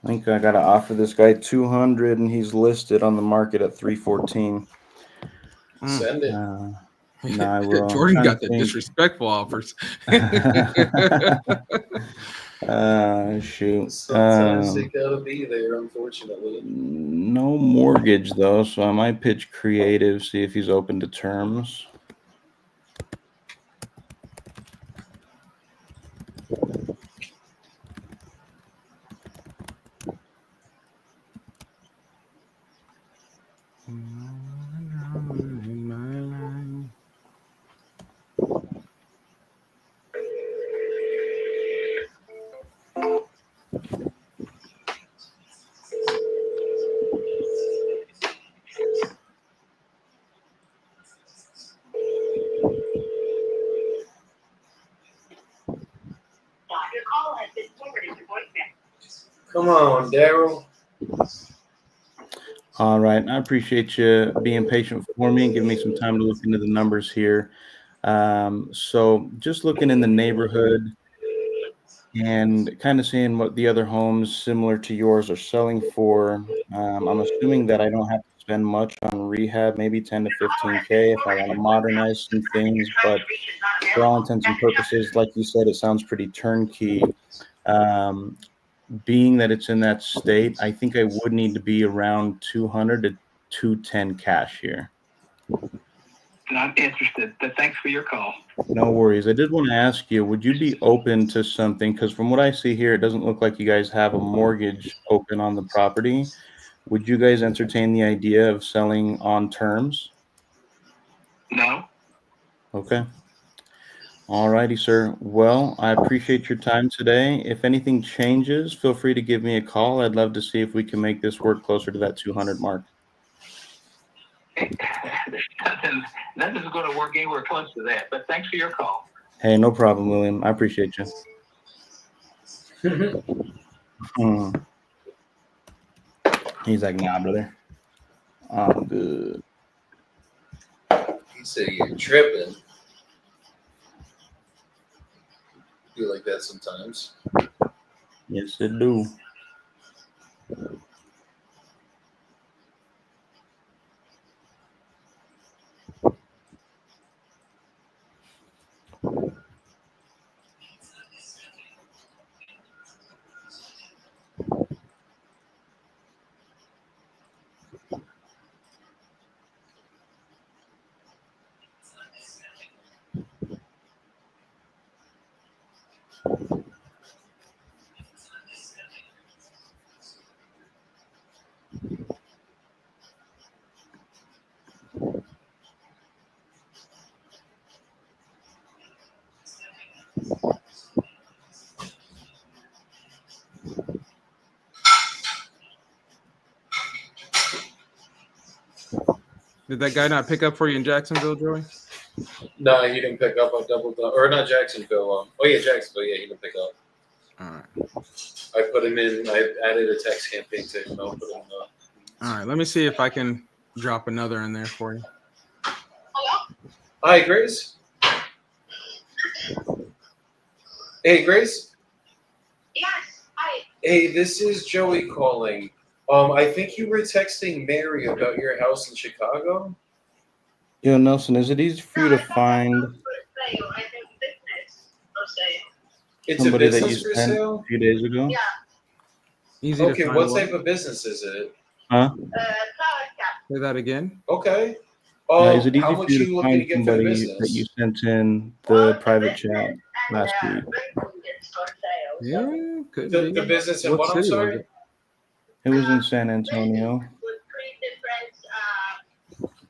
I think I got to offer this guy 200, and he's listed on the market at 314. Send it. No, I will. Jordan got the the disrespectful offers. Shoot. Sometimes they gotta be there, unfortunately. No mortgage though, so I might pitch creative, see if he's open to terms. Your call has been forwarded to voicemail. Come on, Daryl. All right. I appreciate you being patient for me and giving me some time to look into the numbers here. So just looking in the neighborhood and kind of seeing what the other homes similar to yours are selling for. I'm assuming that I don't have to spend much on rehab, maybe 10 to 15K if I want to modernize some things. But for all intents and purposes, like you said, it sounds pretty turnkey. Being that it's in that state, I think I would need to be around 200 to 210 cash here. Not interested, but thanks for your call. No worries. I did want to ask you, would you be open to something? Because from what I see here, it doesn't look like you guys have a mortgage open on the property. Would you guys entertain the idea of selling on terms? No. Okay. All righty, sir. Well, I appreciate your time today. If anything changes, feel free to give me a call. I'd love to see if we can make this work closer to that 200 mark. Nothing's going to work anywhere close to that, but thanks for your call. Hey, no problem, William. I appreciate you. He's like, nah, brother. I'm good. He said you're tripping. Do like that sometimes. Yes, it do. Did that guy not pick up for you in Jacksonville, Joey? No, he didn't pick up. I doubled up. Or not Jacksonville. Oh, yeah, Jacksonville. Yeah, he didn't pick up. All right. I put him in. I added a text campaign to him. I'll put him All right. Let me see if I can drop another in there for you. Hi, Grace. Hey, Grace. Yes, hi. Hey, this is Joey calling. I think you were texting Mary about your house in Chicago. Yo, Nelson, is it easy for you to find It's a somebody that you business for sent a sale? few days ago? Yeah. Easy Okay, to find. what type of business is it? Huh? Say that again. Okay. Is it easy How for much you you to looking to find get for the somebody that you business? sent in the private chat last week? Yeah, could The be. business in What what? I'm city was sorry. it? It was in San Antonio.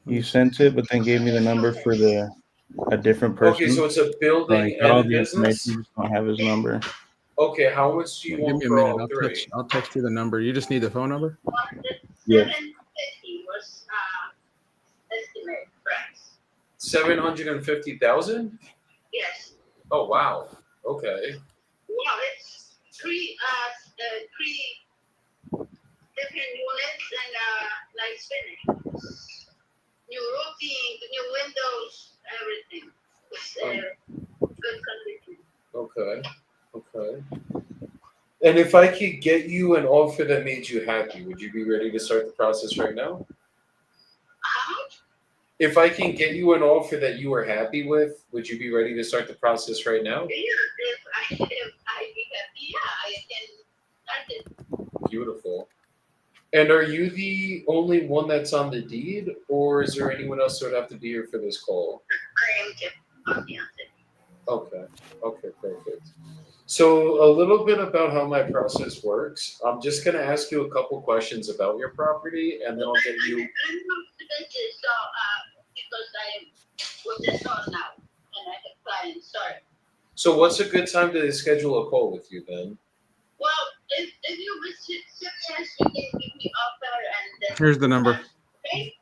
You sent it, but then gave me the number for a different person. Okay, so it's a So I building got and all a the information, business. just don't have his number. Okay, how much do you Give want me a for minute. all three? I'll text you the number. You just need the phone number? Yeah. 750 was estimate price. 750,000? Yes. Oh wow. Okay. Well, it's three different units and nice finish. New roofing, new windows, everything. It's good condition. Okay. Okay. And if I could get you an offer that made you happy, would you be ready to start the process right now? How much? If I can get you an offer that you are happy with, would you be ready to start the process right now? If I be happy, I can start it. Beautiful. And are you the only one that's on the deed, or is there anyone else that would have to be here for this call? I am just on the answer. Okay. Okay, perfect. So a little bit about how my process works. I'm just gonna ask you a couple questions about your property, and then I'll get you. I'm not student, so because I am with the store now, and I have clients. Sorry. So what's a good time to schedule a call with you then? Well, if you visit success, you can give me offer and then. Here's the number. Okay.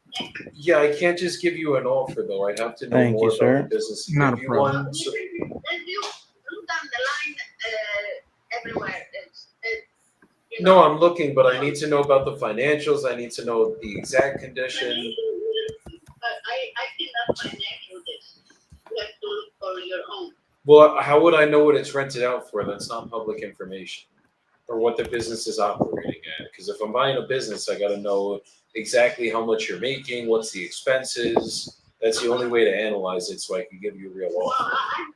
Yeah, I can't just give you an offer though. I'd have to know Thank more you, about sir. the business. to Not give a you problem. one. So- If you look down the line, everywhere, you no, know. I'm looking, but I need to know about the financials. I need to know the exact condition. I cannot financial this. You have to look for your own. Well, how would I know what it's rented out for? That's not public information. Or what the business is operating at. Because if I'm buying a business, I got to know exactly how much you're making, what's the expenses. That's the only way to analyze it, so I can give you a real Well, offer. I'm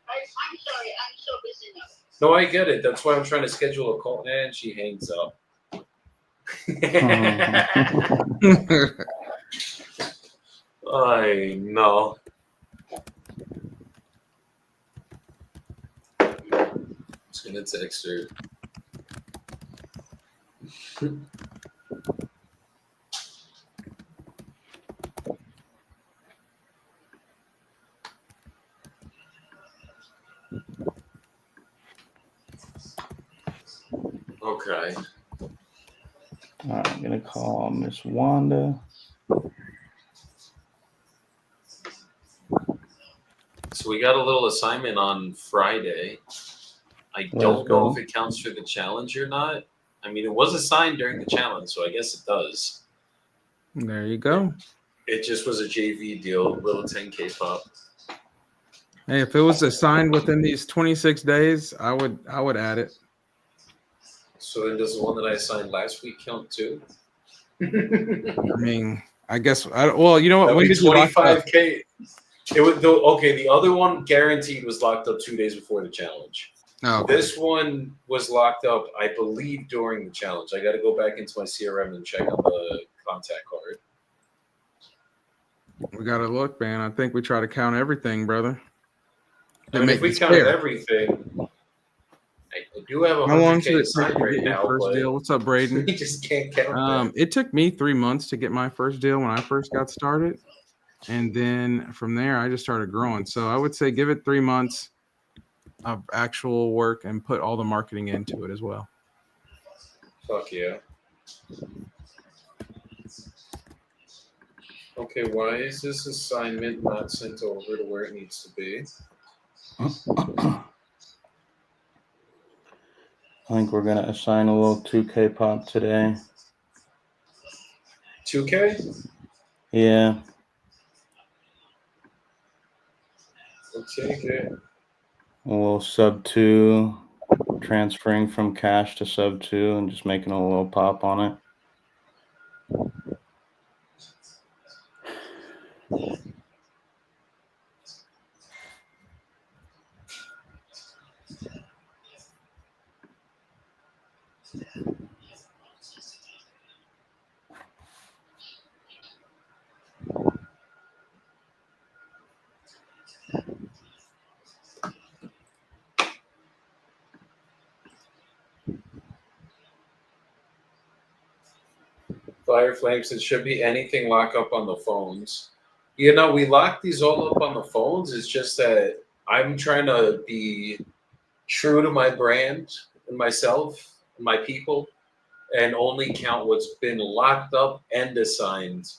sorry, I'm so busy now. No, I get it. That's why I'm trying to schedule a call. And she hangs up. I know. Just gonna text her. Okay. All right, I'm gonna call Miss Wanda. So we got a little assignment on Friday. I Let's don't know go. if it counts for the challenge or not. I mean, it was assigned during the challenge, so I guess it does. There you go. It just was a JV deal, little 10K pop. Hey, if it was assigned within these 26 days, I would add it. So then does the one that I assigned last week count too? I mean, I guess. Well, you know what? That'd When be did you lock up? 25K. It would okay. The other one guaranteed was locked up 2 days before the challenge. Oh, okay. This one was locked up, I believe, during the challenge. I got to go back into my CRM and check on the contact card. We gotta look, man. I think we try to count everything, brother. I mean, if we counted everything, I do have a How long 100K should it take assigned to right get your now, first but deal? What's up, Braden? we just can't count that. It took me 3 months to get my first deal when I first got started, and then from there I just started growing. So I would say give it 3 months of actual work and put all the marketing into it as well. Fuck yeah. Okay, why is this assignment not sent over to where it needs to be? I think we're gonna assign a little 2K pop today. 2K? Yeah. We'll take it. A little sub 2, transferring from cash to sub 2 and just making a little pop on it. Fire Flames, it should be anything lock up on the phones. You know, we lock these all up on the phones. It's just that I'm trying to be true to my brand and myself and my people and only count what's been locked up and assigned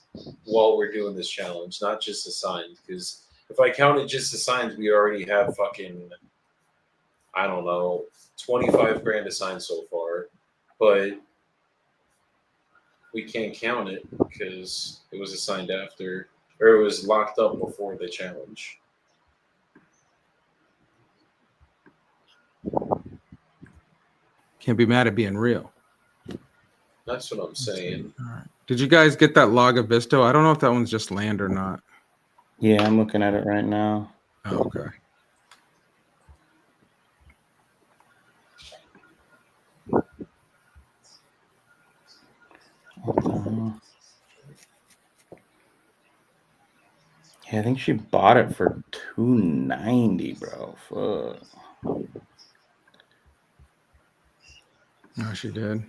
while we're doing this challenge, not just assigned. Because if I counted just assigned, we already have fucking, I don't know, 25 grand assigned so far. But we can't count it because it was assigned after, or it was locked up before the challenge. Can't be mad at being real. That's what I'm saying. All right. Did you guys get that log of Visto? I don't know if that one's just land or not. Yeah, I'm looking at it right now. Oh, okay. What the hell? Yeah, I think she bought it for $290, bro. Fuck. Oh, she did.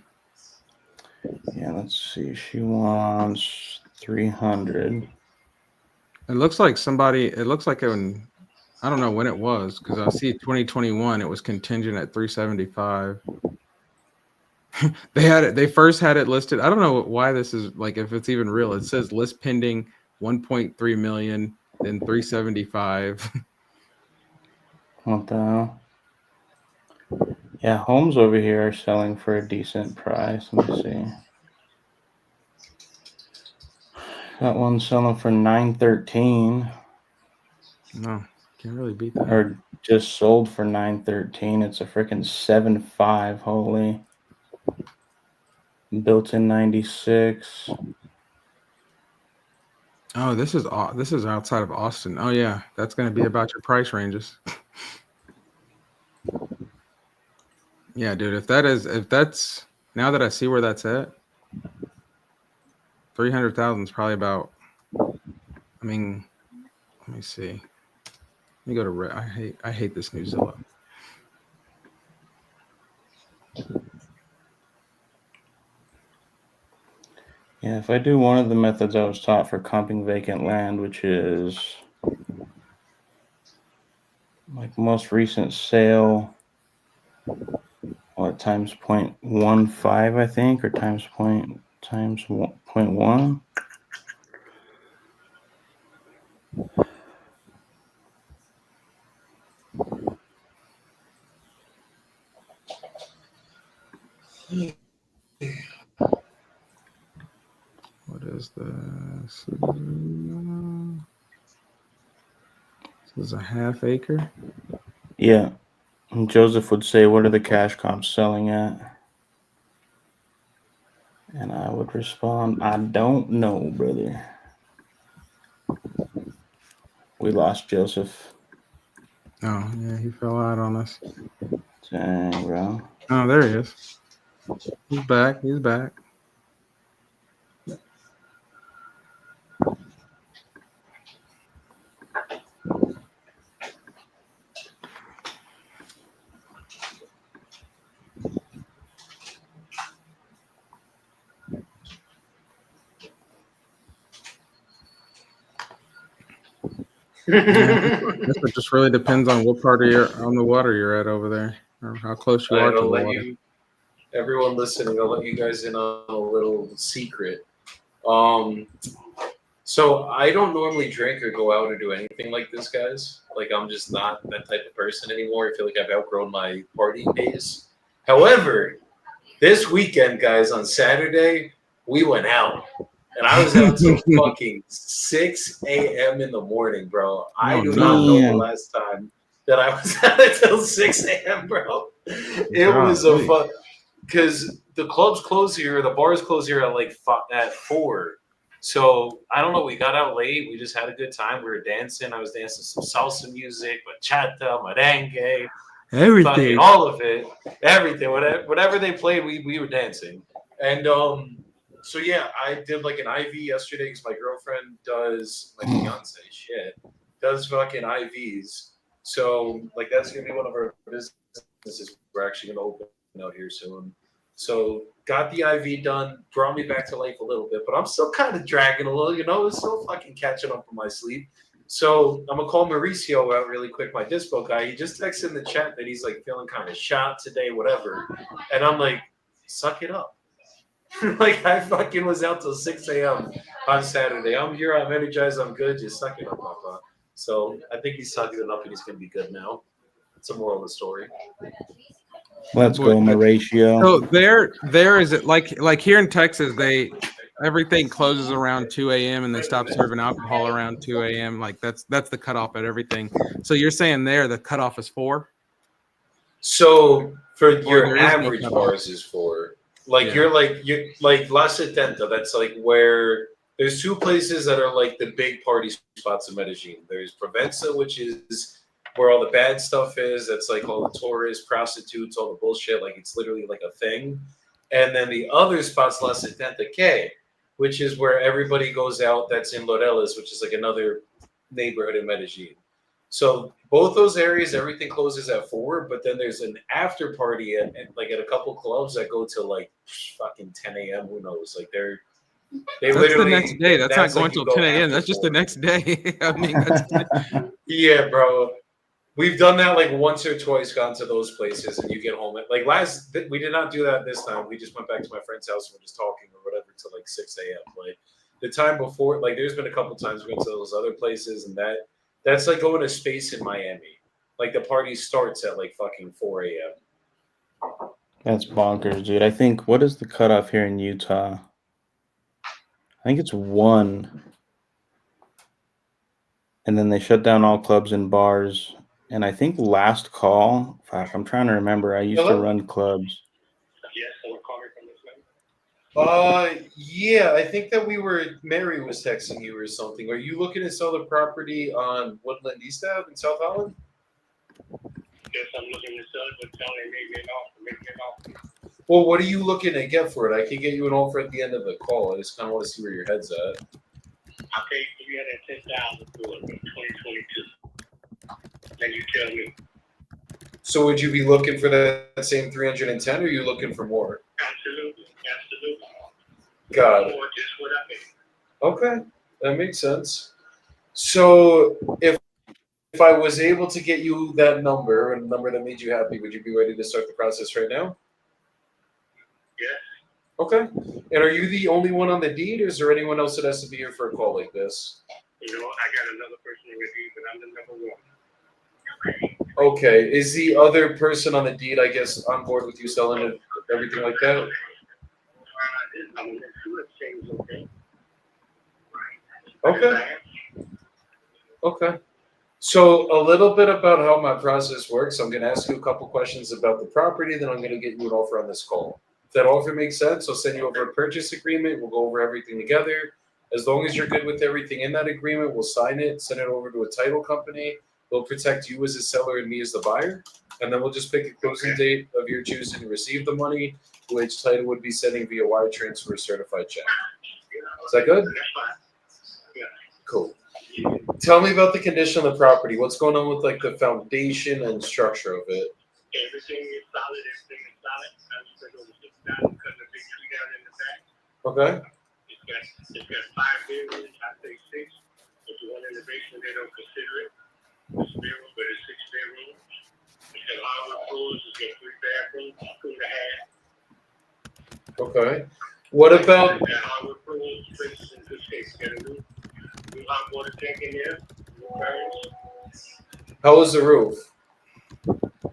Yeah, let's see. She wants 300. It looks like somebody. It looks like when I don't know when it was because I see 2021. It was contingent at 375. They had it. They first had it listed. I don't know why this is like if it's even real. It says list pending 1.3 million, then 375. What the hell? Yeah, homes over here are selling for a decent price. Let me see. Got one selling for $913. No, can't really beat that. Or just sold for $913. It's a freaking 7.5. Holy. Built in 96. Oh, this is outside of Austin. Oh yeah, that's going to be about your price ranges. Yeah, dude. If that's now that I see where that's at, 300,000 is probably about. I mean, let me see. Let me go to. I hate this new Zillow. Yeah, if I do one of the methods I was taught for comping vacant land, which is like most recent sale, what times 0.15, I think, or times 0.1. What is this? This is a half acre. Yeah. And Joseph would say, what are the cash comps selling at? And I would respond, I don't know, brother. We lost Joseph. Oh yeah, he fell out on us. Dang, bro. Oh, there he is. He's back. He's back. Yeah, I guess it just really depends on what part of on the water you're at over there, or how close you are to the water. Everyone listening, I'll let you guys in on a little secret. So I don't normally drink or go out or do anything like this, guys. Like I'm just not that type of person anymore. I feel like I've outgrown my partying days. However, this weekend, guys, on Saturday, we went out. And I was out till fucking 6 a.m. in the morning, bro. I do not know the last time that I was out until 6 a.m., bro. It was a fun because the clubs close here, the bars close here at 4. So I don't know. We got out late. We just had a good time. We were dancing. I was dancing some salsa music, bachata, merengue, Everything. all of it, everything. Whatever they played, we were dancing. And so yeah, I did like an IV yesterday because my girlfriend does my fiance does fucking IVs. So like that's gonna be one of our businesses we're actually gonna open out here soon. So got the IV done, brought me back to life a little bit, but I'm still kind of dragging a little, it's still fucking catching up from my sleep. So I'm gonna call Mauricio out really quick, my dispo guy. He just texted in the chat that he's like feeling kind of shot today, whatever. And I'm like, suck it up. Like I fucking was out till 6 a.m. on Saturday. I'm here, I'm energized, I'm good. Just suck it up, Papa. So I think he's sucking it up and he's gonna be good now. That's the moral of the story. Let's go, Mauricio. So there is it like here in Texas, everything closes around 2 a.m. and they stop serving alcohol around 2 a.m. Like that's the cutoff at everything. So you're saying there the cutoff is 4? So for your there is no average cutoff. bars is 4. Like you're like La Setenta, that's like where There's two places that are like the big party spots in Medellin. There's Provenza, which is where all the bad stuff is. That's like all the tourists, prostitutes, all the bullshit. Like it's literally like a thing. And then the other spot's La Setenta K, which is where everybody goes out. That's in Laureles, which is like another neighborhood in Medellin. So both those areas, everything closes at 4, but then there's an after party at a couple clubs that go till like fucking 10 a.m. Who knows? Like they That's literally the next day. That's not going like you till go 10 a.m. after That's just 4. the next day. I mean, that's Yeah, bro. We've done that like once or twice, gone to those places, and you get home at like we did not do that this time. We just went back to my friend's house and we're just talking or whatever till like 6 a.m. Like the time before, like there's been a couple times we went to those other places, and that's like going to Space in Miami. Like the party starts at like fucking 4 a.m. That's bonkers, dude. I think, what is the cutoff here in Utah? I think it's 1. And then they shut down all clubs and bars. And I think last call, fuck, I'm trying to remember. I used to run clubs. Yes, someone called me from this number. Yeah, I think that Mary was texting you or something. Are you looking to sell the property on Woodland East Ave in South Holland? Yes, I'm looking to sell it, but telling me make me an offer. Well, what are you looking to get for it? I can get you an offer at the end of the call. I just kind of want to see where your head's at. I paid $310,000 for it in 2022. Then you tell me. So would you be looking for that same 310, or are you looking for more? Absolutely. Got it. More just what I made. Okay, that makes sense. So if I was able to get you that number, a number that made you happy, would you be ready to start the process right now? Yes. Okay. And are you the only one on the deed, or is there anyone else that has to be here for a call like this? You know, I got another person in the deed, but I'm the number 1. Okay. Is the other person on the deed, I guess, on board with you selling it, everything like that? I'm going to do it. Things okay. Okay. Okay. So a little bit about how my process works. I'm going to ask you a couple questions about the property, then I'm going to get you an offer on this call. If that offer makes sense, I'll send you over a purchase agreement. We'll go over everything together. As long as you're good with everything in that agreement, we'll sign it, send it over to a title company. They'll protect you as a seller and me as the buyer. And then we'll just pick a closing date of your choosing to receive the money, which title would be sending via wire transfer or certified check. Is that good? That's fine. Yeah. Cool. Tell me about the condition of the property. What's going on with like the foundation and structure of it? Everything is solid. I just put over 6,000 because of the big tree down in the back. Okay. It's got 5 bedrooms. I say 6. If you want in the basement, they don't consider it. It's bedroom, but it's 6 bedrooms. It's got hardwood floors. It's got 3 bathrooms, 2.5. Okay. What about? It's got hardwood floors. Spaces in good shape. It's got a new hot water tank in there. New burns. How is the roof? The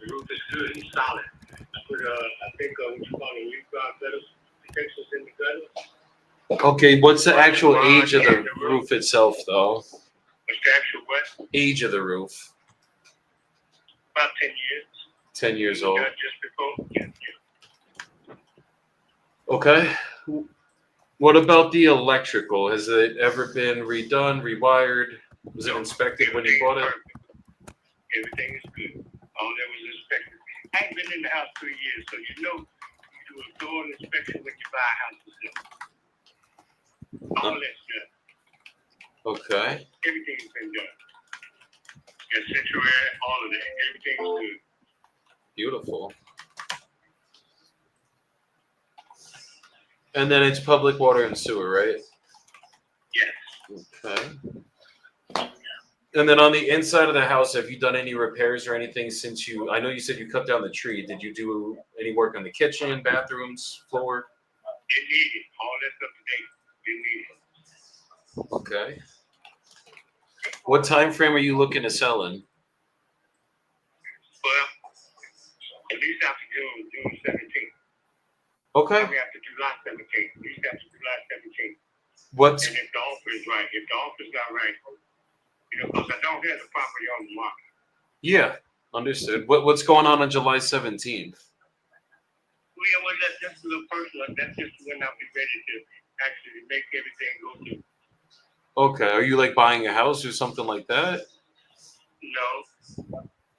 roof is good and solid. I put I think what you call it, rebar gutters, fixtures in the gutters. Okay. What's the actual age of the roof itself, though? What's the actual what? Age of the roof. About 10 years. 10 years old. Just before. Yeah. Okay. What about the electrical? Has it ever been redone, rewired? Was it inspected when you bought it? Everything is good. All that was inspected. I ain't been in the house 3 years, so you know you do a thorough inspection when you buy a house. All that's done. Okay. Everything's been done. Got central air, all of that. Everything's good. Beautiful. And then it's public water and sewer, right? Yes. Okay. And then on the inside of the house, have you done any repairs or anything since I know you said you cut down the tree. Did you do any work on the kitchen, bathrooms, floor? It needed. All that's up to date. It needed. Okay. What time frame are you looking to sell in? Well, at least after June 17th. Okay. Probably after July 17th. At least after July 17th. What's And if the offer is right, if the offer is not right, you know, because I don't have the property on the market. Yeah, understood. What's going on July 17th? Well, that's just a little personal. That's just when I'll be ready to actually make everything go through. Okay. Are you like buying a house or something like that? No,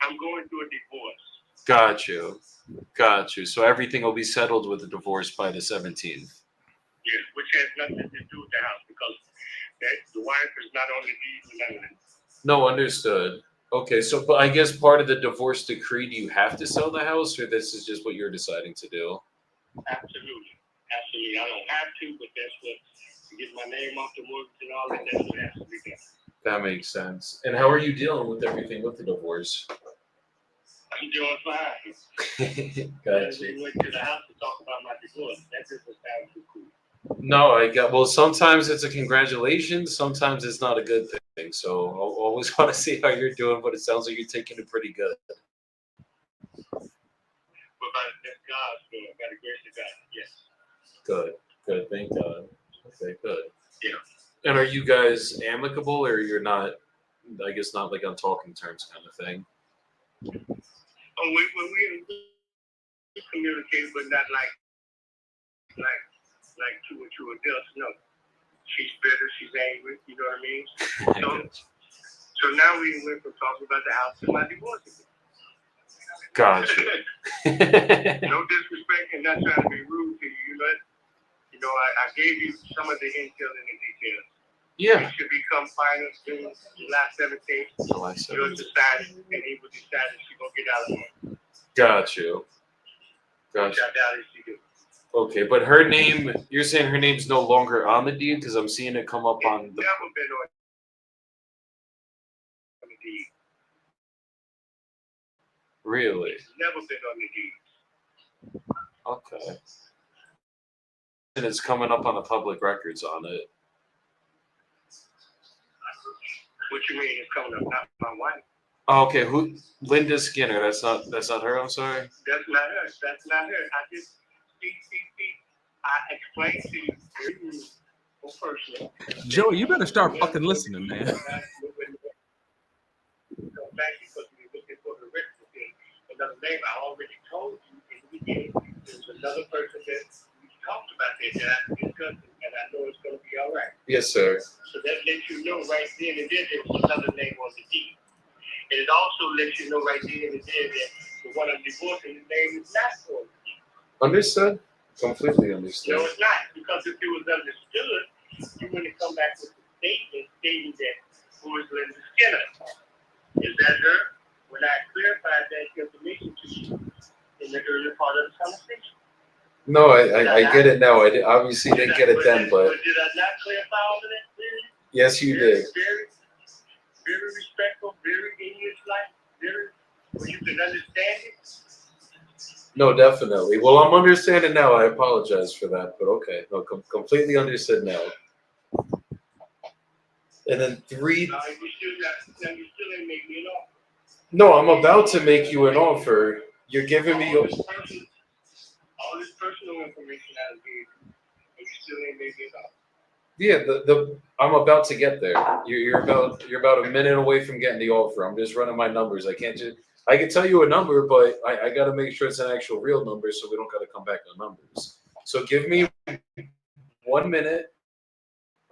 I'm going through a divorce. Got you. Got you. So everything will be settled with the divorce by the 17th. Yes, which has nothing to do with the house because the wife is not on the deed or none of that. No, understood. Okay, so but I guess part of the divorce decree, do you have to sell the house, or this is just what you're deciding to do? Absolutely. Absolutely. I don't have to, but that's what, to get my name off the mortgage and all that, that's what has to be done. That makes sense. And how are you dealing with everything with the divorce? I'm doing fine. Gotcha. We went to the house to talk about my divorce. That doesn't sound too cool. No, I got. Well, sometimes it's a congratulations. Sometimes it's not a good thing. So I always want to see how you're doing, but it sounds like you're taking it pretty good. But by God's will, by the grace of God, yes. Good. Good. Thank God. Okay. Good. Yeah. And are you guys amicable, or you're not? I guess not like on talking terms kind of thing. Oh, we communicate, but not like two adults. No, she's bitter, she's angry. You know what I mean? So now we went from talking about the house to my divorce. Gotcha. No disrespect and not trying to be rude to you. You know, I gave you some of the intel and the details. Yeah. It should become final June, July 17th. July You'll 7th. decide, and he will decide if she's gonna get out of here. Got you. Got Which you. I doubt if she do. Okay, but her name, you're saying her name's no longer on the deed because I'm seeing it come up It's on the. never been on the deed. Really? It's never been on the deed. Okay. And it's coming up on the public records on it. What you mean it's coming up? Not my wife. Oh, okay, who? Linda Skinner. That's not her. I'm sorry. That's not her. That's not her. I just I explained to you very personally. Joey, you better start fucking listening, man. Another name I already told you in the beginning. There's another person that we talked about that I discussed, and I know it's going to be all right. Yes, sir. So that lets you know right then and there was another name on the deed. And it also lets you know right then and there that the one I'm divorcing, the name is not on the deed. Understood. Completely No, understood. it's not. Because if it was understood, you wouldn't come back with the statement stating that who is Linda Skinner. Is that her? When I clarified that information to you in the earlier part of the conversation. No, I get it now. Obviously didn't get it then, but did I not clarify all of that clearly? yes, you did. Very respectful, very English like, very where you can understand it. No, definitely. Well, I'm understanding now. I apologize for that, but okay. No, completely understood now. And then three. You still ain't make me an offer. No, I'm about to make you an offer. You're giving me. All this personal information I gave you, and you still ain't made me an offer. Yeah, I'm about to get there. You're about a minute away from getting the offer. I'm just running my numbers. I can tell you a number, but I got to make sure it's an actual real number, so we don't got to come back on numbers. So give me 1 minute.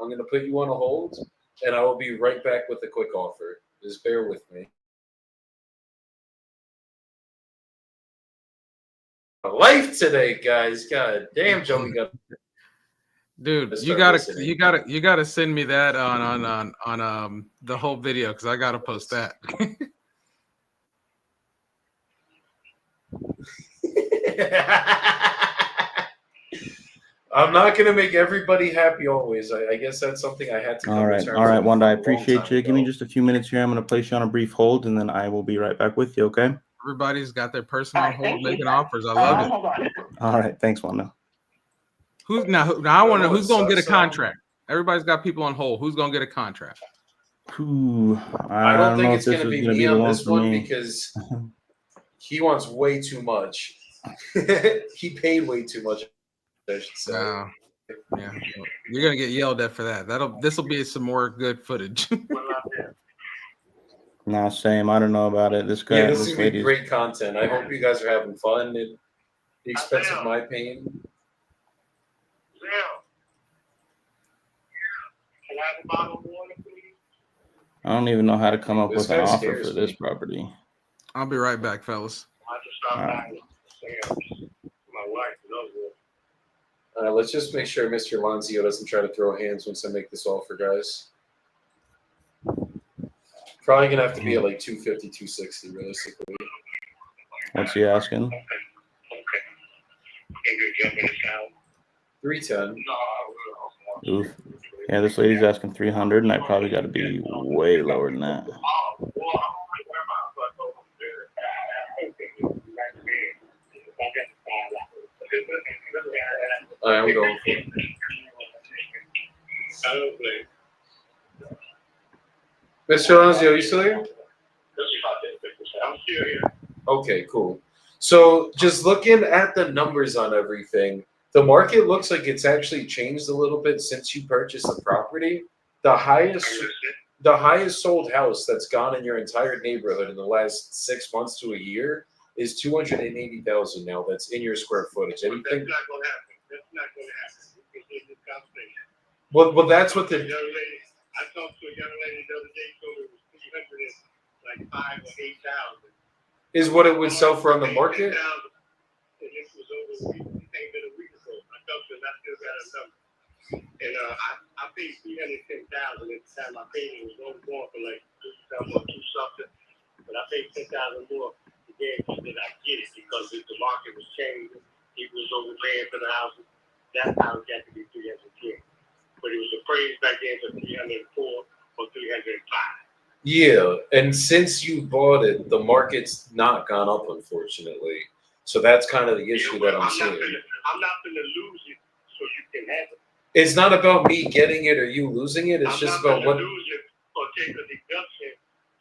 I'm gonna put you on a hold, and I will be right back with a quick offer. Just bear with me. Life today, guys. God damn, Joey got. Dude, you gotta send me that on the whole video because I gotta post that. I'm not gonna make everybody happy always. I guess that's something I had to. All right, Wanda. I appreciate you. Give me just a few minutes here. I'm gonna place you on a brief hold, and then I will be right back with you. Okay? Everybody's got their person on hold making offers. I love it. All right, thanks, Wanda. Now I want to know who's gonna get a contract. Everybody's got people on hold. Who's gonna get a contract? Ooh, I don't think know it's if gonna this be is me the on this one for me. because he wants way too much. He paid way too much. I should say. Yeah, you're gonna get yelled at for that. This will be some more good footage. Nah, same. I don't know about it. This guy, Yeah, this is this gonna be lady. great content. I hope you guys are having fun at the expense of my pain. Can I have a bottle of water, please? I don't even know how to come up This with an guy offer scares for this me. property. I'll be right back, fellas. I just stopped All by right. my wife, Let's just make sure Mr. Lonzio doesn't try to throw hands once I make this offer, guys. Probably gonna have to be at like 250, 260 realistically. What's he asking? Okay. Can you jump in the shower? 310. No, Oof. Yeah, this lady's asking 300, and I probably got to be way lower than that. I am going for it. Mr. Lonzio, you still here? I'm still here. Okay, cool. So just looking at the numbers on everything, the market looks like it's actually changed a little bit since you purchased the property. The highest sold house that's gone in your entire neighborhood in the last 6 months to a year is 280,000 now. That's in your square footage. That's Anything? not gonna happen. That's not gonna happen. We can get this conversation. Well, that's what the Young lady, I talked to a young lady the other day, told me it was 305 or 8,000. is what it would sell for on the market. 10,000. And this was over a week. It ain't been a week ago. I talked to her, and I still got her number. And I paid 310,000 at the time. I paid it was only going for like two something, but I paid 10,000 more to guarantee that I get it because the market was changing. People was overpaying for the houses. That's how it got to be 310. But it was appraised back then for 304 or 305. Yeah, and since you bought it, the market's not gone up, unfortunately. So that's kind of the issue that I'm seeing. I'm not gonna lose it so you can have it. It's not about me getting it or you losing it. It's just about what. I'm not gonna lose it or take a deduction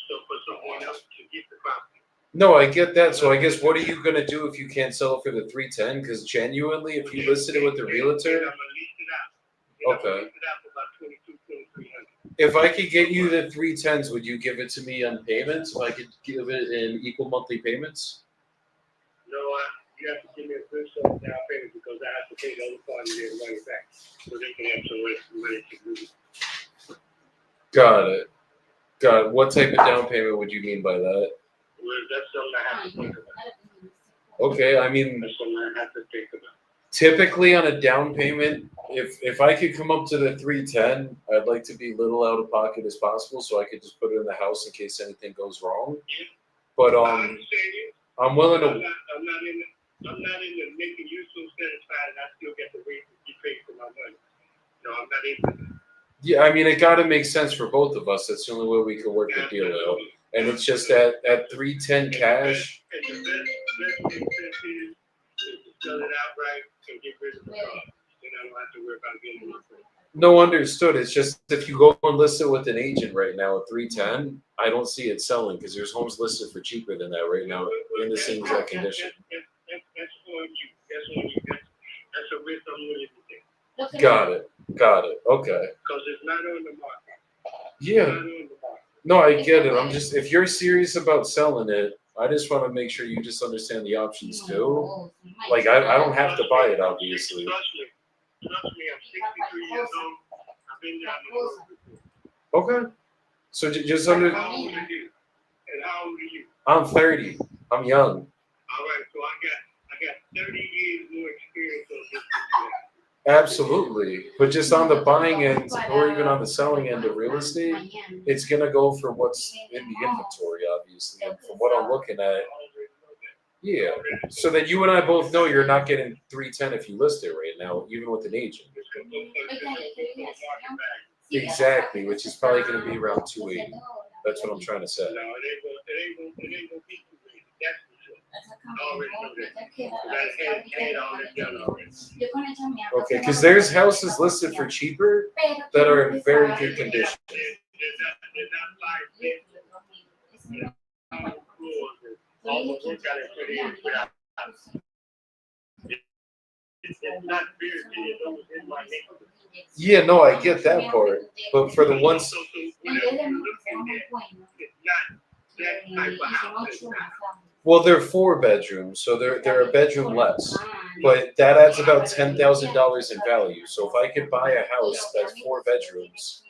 so for someone else to get the property. No, I get that. So I guess what are you gonna do if you can't sell it for the 310? Because genuinely, if you listed it with the realtor, I'm gonna lease it out. Okay. I'm gonna lease it out for about 2,300. if I could get you the 310s, would you give it to me on payments? If I could give it in equal monthly payments? No, you have to give me a good down payment because I have to pay the other party their money back so they can have some money to do it. Got it. Got it. What type of down payment would you mean by that? Well, that's something I have to think about. Okay, I mean, That's something I have to think about. typically on a down payment, if I could come up to the 310, I'd like to be little out of pocket as possible so I could just put it in the house in case anything goes wrong. But I understand you. I'm willing I'm to. not in the making you so satisfied and I still get the rate to get paid for my money. No, I'm not in. Yeah, I mean, it got to make sense for both of us. That's the only way we can work the deal out. And it's just that at 310 cash. And the best thing is to sell it outright and get rid of the car. Then I don't have to worry about getting it. No, understood. It's just if you go and list it with an agent right now at 310, I don't see it selling because there's homes listed for cheaper than that right now in the same exact condition. That's on you. That's on you. That's a risk I'm willing to take. Got it. Got it. Okay. Because it's not on the market. Yeah. It's not on the market. No, I get it. I'm just, if you're serious about selling it, I just want to make sure you just understand the options too. Like, I don't have to buy it, obviously. Trust me, I'm 63 years old. I've been down the road before. Okay. So just under, How old are you? And how old are you? I'm 30. I'm young. All right, so I got 30 years more experience on this than you have. Absolutely. But just on the buying end or even on the selling end of real estate, it's going to go for what's in the inventory, obviously. And from what I'm looking at, yeah. So then you and I both know you're not getting 310 if you list it right now, even with an agent. Exactly, which is probably going to be around 280. That's what I'm trying to say. No, it ain't gonna be too late. That's for sure. I already know that. I had all this done already. Okay, because there's houses listed for cheaper that are in very good condition. They're not like floors and all the work out there put in without. It's not very good. Those in my neighborhood. Yeah, no, I get that part. But for the ones, So whatever you're looking at, it's not that type of house. It's not. well, they're 4 bedrooms, so they're a bedroom less. But that adds about $10,000 in value. So if I could buy a house that's 4 bedrooms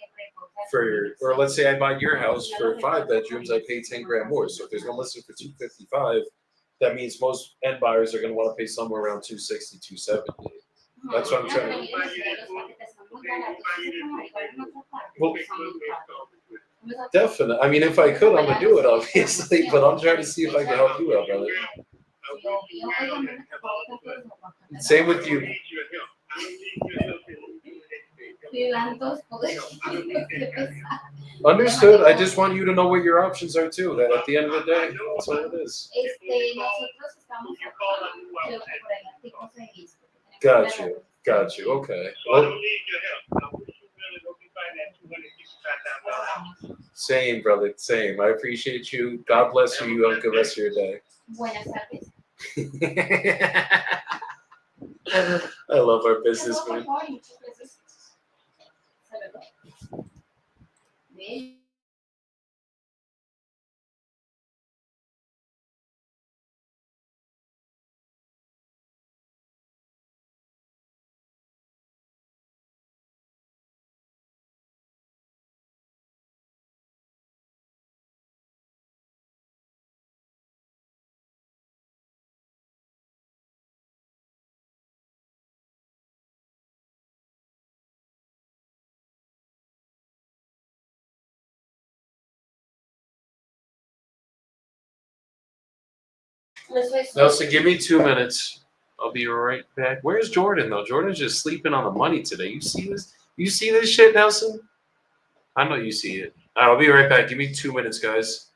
or let's say I buy your house for 5 bedrooms, I pay 10 grand more. So if there's one listed for 255, that means most end buyers are going to want to pay somewhere around 260, 270. That's what I'm trying to. Well, definitely. I mean, if I could, I'm gonna do it, obviously. But I'm trying to see if I can help you out, brother. Same with you. Understood. I just want you to know what your options are too. That at the end of the day, that's all it is. Got you. Got you. Okay. Well, same, brother. Same. I appreciate you. God bless you. You have a good rest of your day. I love our businessman. Nelson, give me 2 minutes. I'll be right back. Where's Jordan though? Jordan's just sleeping on the money today. You see this? You see this shit, Nelson? I know you see it. All right, I'll be right back. Give me 2 minutes, guys.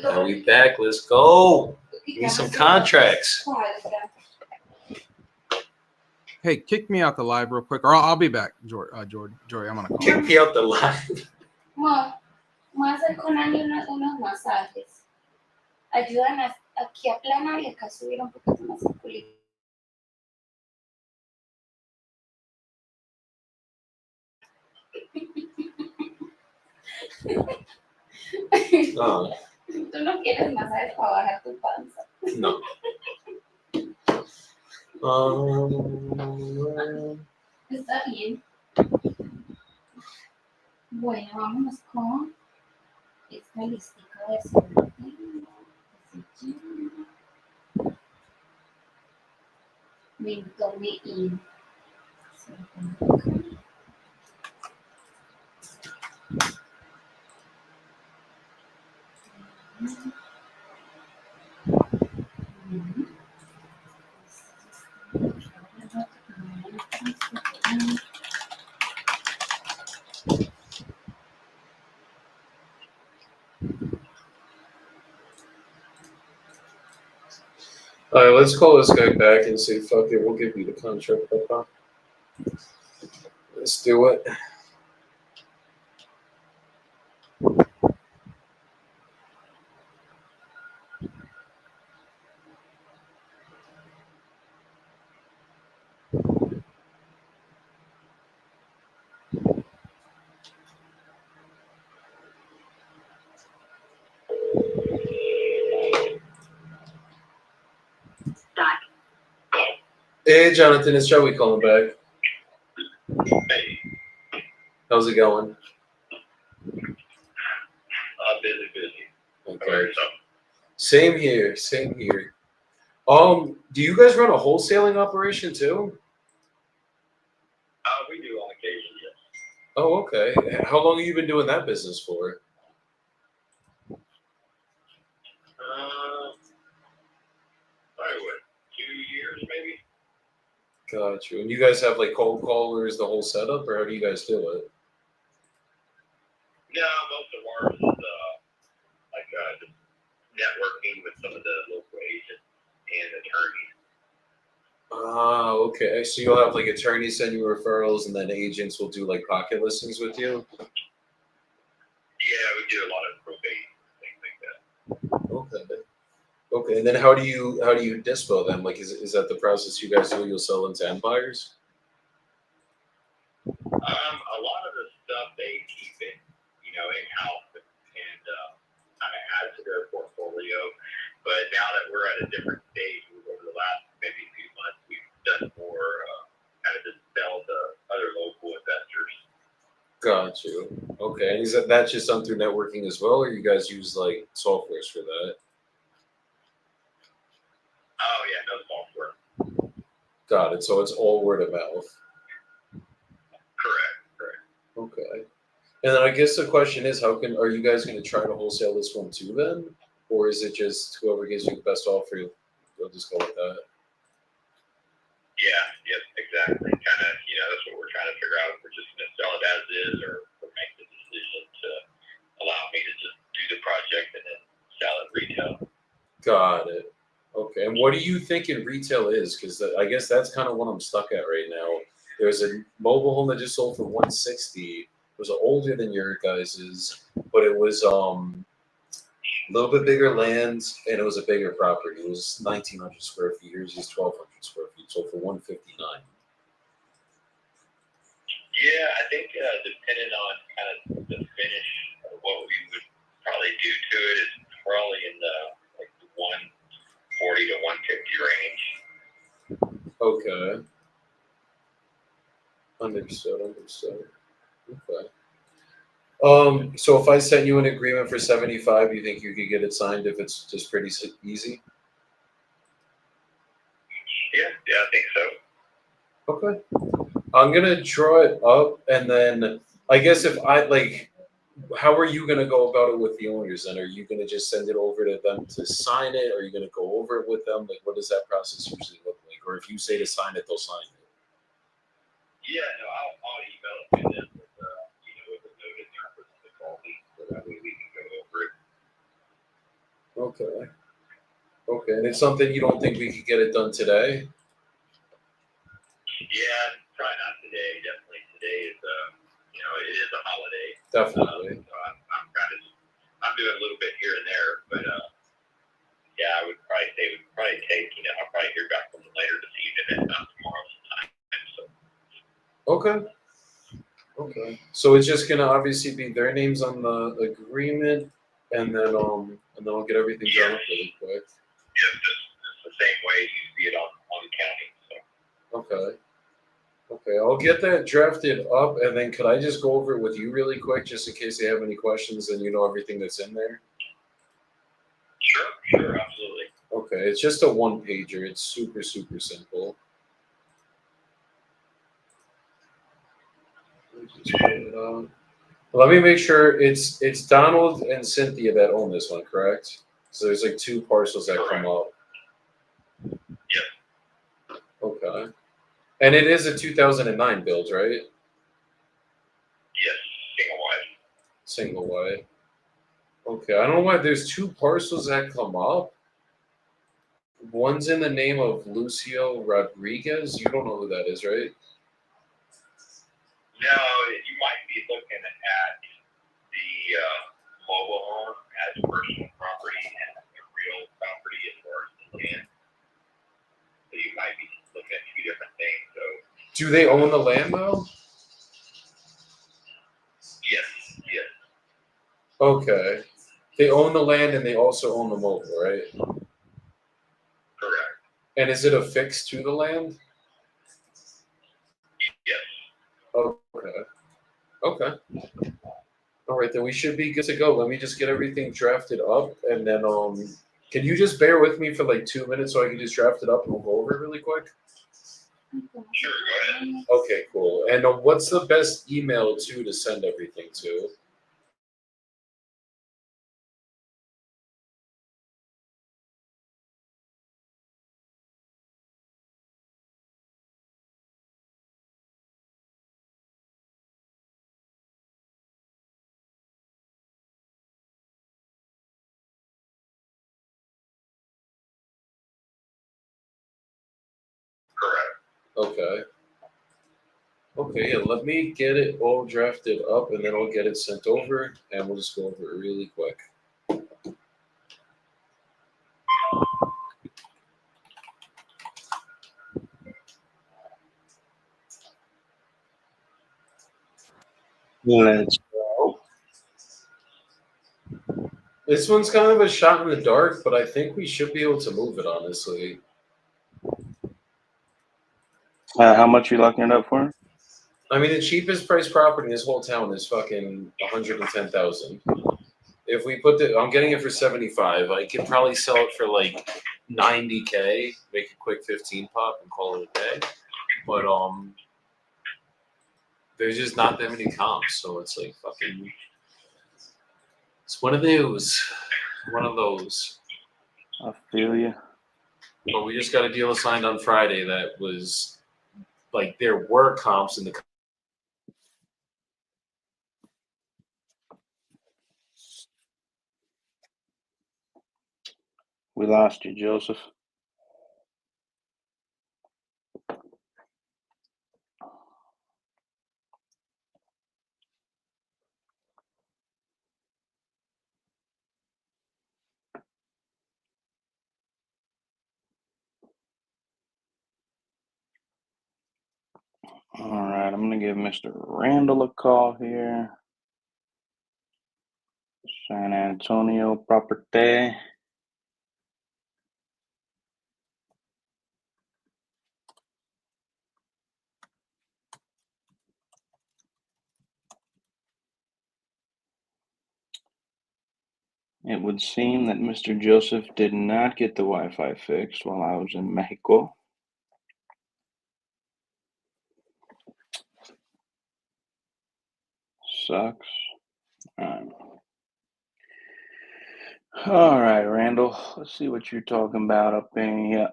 Now we back. Let's go. Need some contracts. Hey, kick me out the live real quick, or I'll be back, Jory. Jory, I'm gonna call. Kick me out the live. Ma, voy a hacer con Ani unos masajes. Ayudan aquí a aplanar y acá subir un poquito más el culito. No. Tú no quieres masajes para bajar tu panza. No. Está bien. Bueno, vámonos con esta listica de sorteo. Mentome in. All right, let's call this guy back and say, fuck it, we'll give you the contract, Papa. Let's do it. Hey, Jonathan, it's Joey calling back. Hey, How's it going? busy. How about Okay. yourself? Same here. Same here. Do you guys run a wholesaling operation too? We do on occasion, yes. Oh, okay. How long have you been doing that business for? Probably what, 2 years maybe? Got you. And you guys have like cold callers, the whole setup, or how do you guys do it? No, most of ours is just networking with some of the local agents and attorneys. Ah, okay. So you'll have like attorneys send you referrals, and then agents will do like pocket listings with you. Yeah, we do a lot of probate things like that. Okay. Okay. And then how do you dispo them? Like, is that the process you guys do? You'll sell them to end buyers? A lot of the stuff they keep it, in house and kind of add to their portfolio. But now that we're at a different stage, over the last maybe few months, we've done more kind of just sell to other local investors. Got you. Okay. And is that just done through networking as well, or you guys use like softwares for that? Oh yeah, no software. Got it. So it's all word of mouth. Correct. Okay. And then I guess the question is, are you guys going to try to wholesale this one too then? Or is it just whoever gives you the best offer, you'll just go with that? Yeah, yep, exactly. Kind of, that's what we're trying to figure out. If we're just going to sell it as is, or make the decision to allow me to just do the project and then sell it retail. Got it. Okay. And what do you think in retail is? Because I guess that's kind of what I'm stuck at right now. There's a mobile home that just sold for 160. It was older than your guys's, but it was a little bit bigger land and it was a bigger property. It was 1,900 square feet. Yours is 1,200 square feet. Sold for 159. Yeah, I think depending on kind of the finish, what we would probably do to it is probably in the 140 to 150 range. Okay. Understood. Okay. So if I sent you an agreement for 75, you think you could get it signed if it's just pretty easy? Yeah, I think so. Okay. I'm gonna draw it up, and then I guess if I like, how are you gonna go about it with the owners? Then are you gonna just send it over to them to sign it? Are you gonna go over it with them? Like, what does that process usually look like? Or if you say to sign it, they'll sign it. Yeah, no, I'll email it to them with with a note in there for them to call me, so that way we can go over it. Okay. And it's something you don't think we could get it done today? Yeah, probably not today. Definitely today is it is a holiday. Definitely. So I'm doing a little bit here and there, but yeah, I would probably say it would probably take I'll probably hear back from them later this evening, if not tomorrow sometime. So. Okay. So it's just gonna obviously be their names on the agreement, and then I'll get everything done really quick. Yeah, just the same way you see it on the county. So. Okay, I'll get that drafted up, and then could I just go over it with you really quick, just in case they have any questions and you know everything that's in there? Sure, absolutely. Okay, it's just a one-pager. It's super simple. Let me just pull it out. Let me make sure it's Donald and Cynthia that own this one, correct? So there's like two parcels that come up. Yep. Okay. And it is a 2009 build, right? Yes, single wide. Single wide. Okay, I don't know why there's two parcels that come up. One's in the name of Lucio Rodriguez. You don't know who that is, right? No, you might be looking at the mobile home as personal property and the real property as far as the land. So you might be looking at two different things. So. Do they own the land though? Yes. Okay. They own the land and they also own the mobile, right? Correct. And is it affixed to the land? Okay. All right, then we should be good to go. Let me just get everything drafted up, and then can you just bear with me for like 2 minutes so I can just draft it up and we'll go over it really quick? Sure, go ahead. Okay, cool. And what's the best email to send everything to? Correct. Okay. Okay, yeah, let me get it all drafted up and then I'll get it sent over and we'll just go over it really quick. Let's go. This one's kind of a shot in the dark, but I think we should be able to move it, honestly. How much you locking it up for? I mean, the cheapest price property in this whole town is fucking 110,000. If we put I'm getting it for 75. I could probably sell it for like 90K, make a quick 15 pop, and call it a day. But there's just not that many comps, so it's like fucking. It's one of those. One of those. I feel you. But we just got a deal signed on Friday that was like there were comps in the. We lost you, Joseph. All right, I'm going to give Mr. Randall a call here. San Antonio property. It would seem that Mr. Joseph did not get the Wi-Fi fixed while I was in Mexico. Sucks. All right, Randall. Let's see what you're talking about up in here.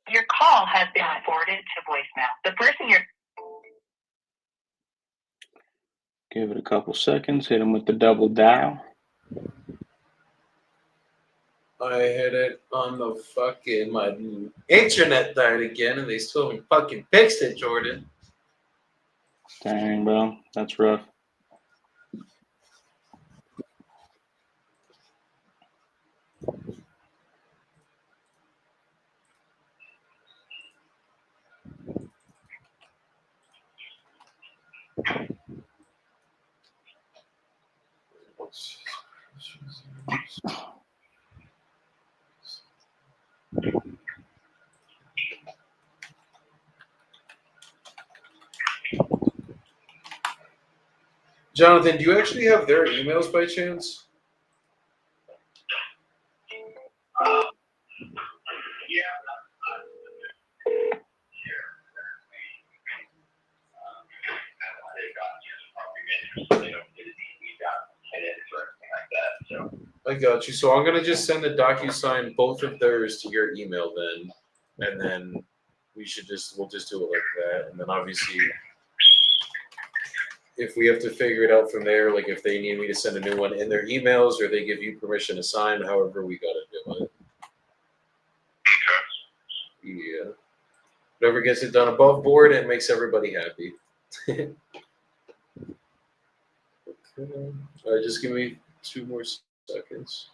Your call has been forwarded to voicemail. The person you're Give it a couple seconds. Hit him with the double dial. I hit it on the fucking my internet died again, and they still haven't fucking fixed it, Jordan. Dang, bro. That's rough. Jonathan, do you actually have their emails by chance? I got you. So I'm gonna just send the DocuSign both of theirs to your email then, and then we'll just do it like that, and then obviously if we have to figure it out from there, like if they need me to send a new one in their emails or they give you permission to sign, however we gotta do it. Yeah. Whoever gets it done above board, it makes everybody happy. Okay. All right, just give me 2 more seconds.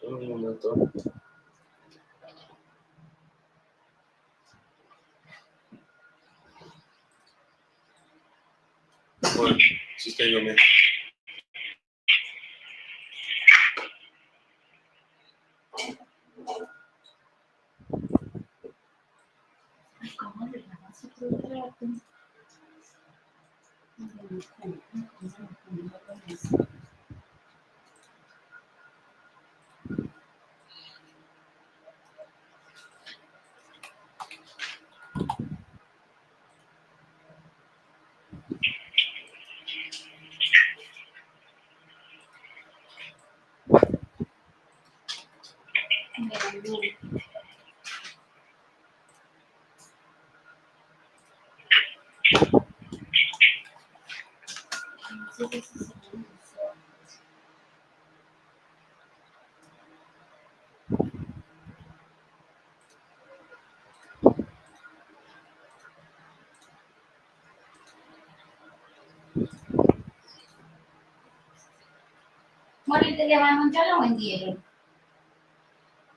Un momento. Bueno, sosténgame. ¿Cómo le llamas otro rato? Bueno, el de Lebanon ya lo vendieron.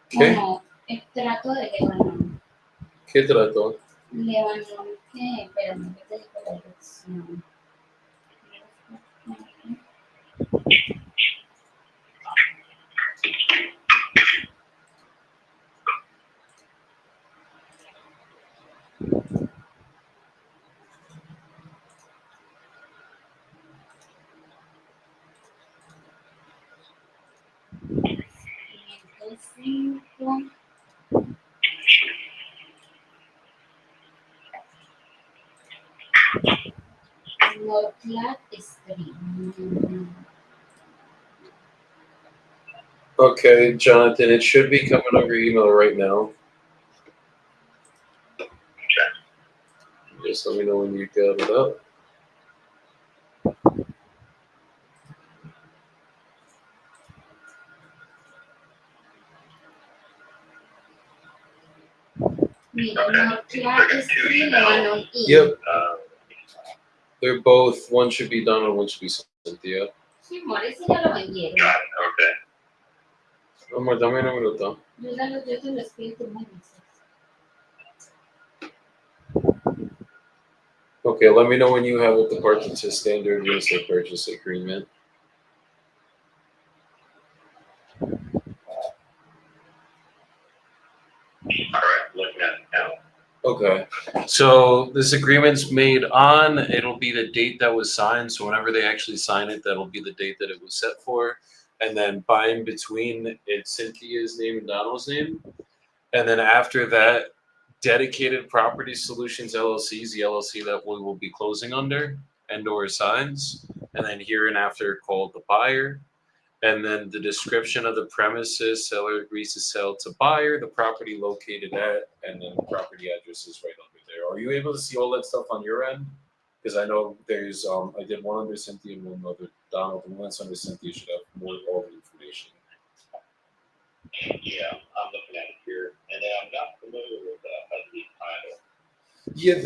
¿Qué? No, el trato de Lebanon. ¿Qué trató? Lebanon, ¿qué? Espérame, ¿qué te digo la dirección? Northland Street. Okay, Jonathan, it should be coming over your email right now. Just let me know when you got it up. Mira, Northland Street, Lebanon E. Yep. They're both, one should be done and one should be Cynthia. Sí, amor, ese ya lo vendieron. Got it. Okay. Amor, dame un minuto. Yo te lo escribo, tú me dices. Okay, let me know when you have it departed to standard real estate purchase agreement. All right. Looking at it now. Okay, so this agreement's made on, it'll be the date that was signed, so whenever they actually sign it, that'll be the date that it was set for. And then by in between, it's Cynthia's name and Donald's name. And then after that, Dedicated Property Solutions LLC is the LLC that we will be closing under and or signs. And then hereinafter called the buyer. And then the description of the premises, seller agrees to sell to buyer, the property located at, and then the property address is right under there. Are you able to see all that stuff on your end? Because I know there's, I did one under Cynthia and one under Donald, and one that's under Cynthia should have more all the information. Yeah, I'm looking at it here, and then I'm not familiar with Hudley Title. Yeah,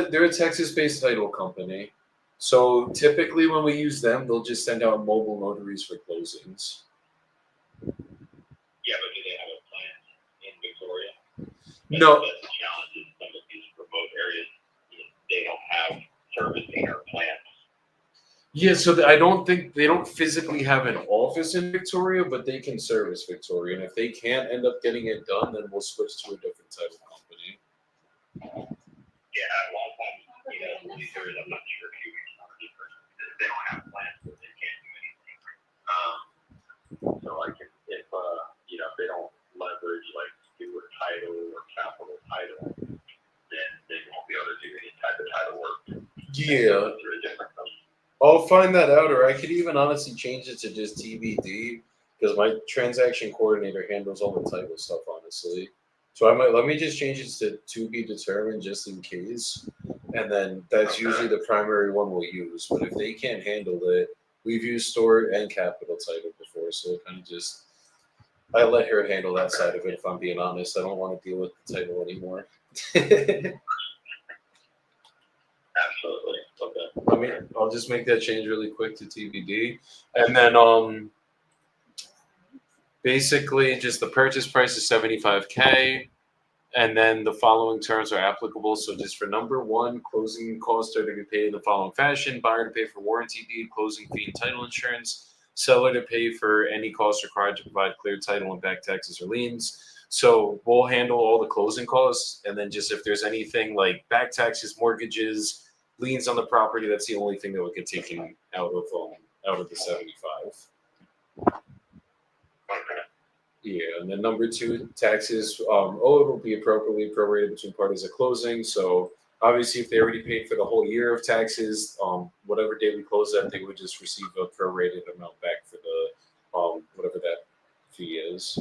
they're a Texas-based title company. So typically when we use them, they'll just send out mobile notaries for closings. Yeah, but do they have a plant in Victoria? No. That's the challenge in some of these remote areas. They don't have servicing or plants. Yeah, so I don't think they don't physically have an office in Victoria, but they can service Victoria. And if they can't end up getting it done, then we'll switch to a different title company. Yeah, a lot of times, these areas, I'm not sure if you they don't have plants, but they can't do anything. So like if they don't leverage like Yeah, I'll find that out, or I could even honestly change it to just TBD because my transaction coordinator handles all the title stuff, honestly. So I might let me just change it to be determined just in case, and then that's usually the primary one we'll use. But if they can't handle it, we've used store and capital title before, so it kind of just I let her handle that side of it. If I'm being honest, I don't want to deal with the title anymore. Absolutely. Okay. I mean, I'll just make that change really quick to TBD, and then basically just the purchase price is 75K, and then the following terms are applicable. So just for number one, closing costs are to be paid in the following fashion: buyer to pay for warranty deed, closing fee, and title insurance; seller to pay for any costs required to provide clear title and back taxes or liens. So we'll handle all the closing costs, and then just if there's anything like back taxes, mortgages, liens on the property, that's the only thing that would get taken out of the 75. Okay. Yeah, and then number two, taxes. It will be appropriately prorated between parties at closing. So obviously, if they already paid for the whole year of taxes, whatever day we close that, they would just receive a prorated amount back for the whatever that fee is.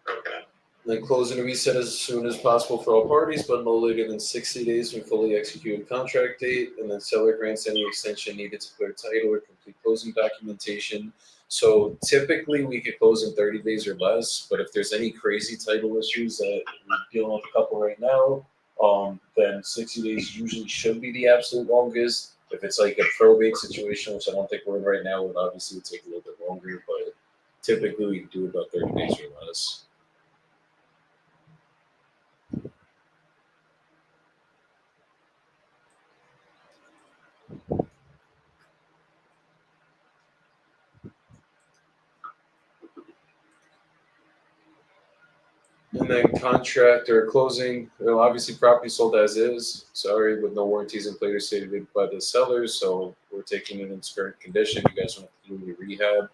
Okay. Then closing to be set as soon as possible for all parties, but no later than 60 days from fully executed contract date. And then seller grants any extension needed to clear title or complete closing documentation. So typically we could close in 30 days or less, but if there's any crazy title issues that we're dealing with a couple right now, then 60 days usually should be the absolute longest. If it's like a probate situation, which I don't think we're in right now, it would obviously take a little bit longer, but typically we can do about 30 days or less. And then contract or closing, obviously property sold as is, sorry, with no warranties in place or stated by the sellers. So we're taking it in its current condition. You guys want to do your rehab.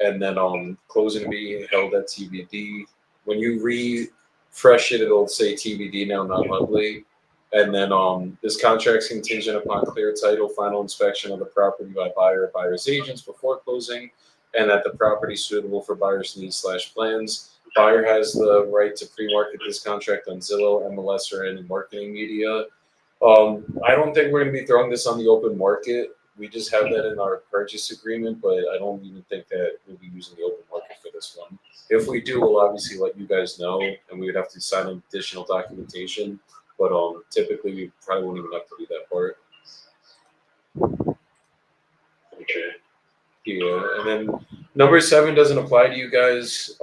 And then closing to be held at TBD. When you refresh it, it'll say TBD now, not lovely. And then this contract's contingent upon clear title, final inspection of the property by buyer or buyer's agents before closing, and that the property is suitable for buyer's needs / plans. Buyer has the right to pre-market this contract on Zillow, MLS, or any marketing media. I don't think we're going to be throwing this on the open market. We just have that in our purchase agreement, but I don't even think that we'll be using the open market for this one. If we do, we'll obviously let you guys know, and we would have to sign additional documentation. But typically, we probably won't even have to do that part. Okay. Yeah, and then number 7 doesn't apply to you guys.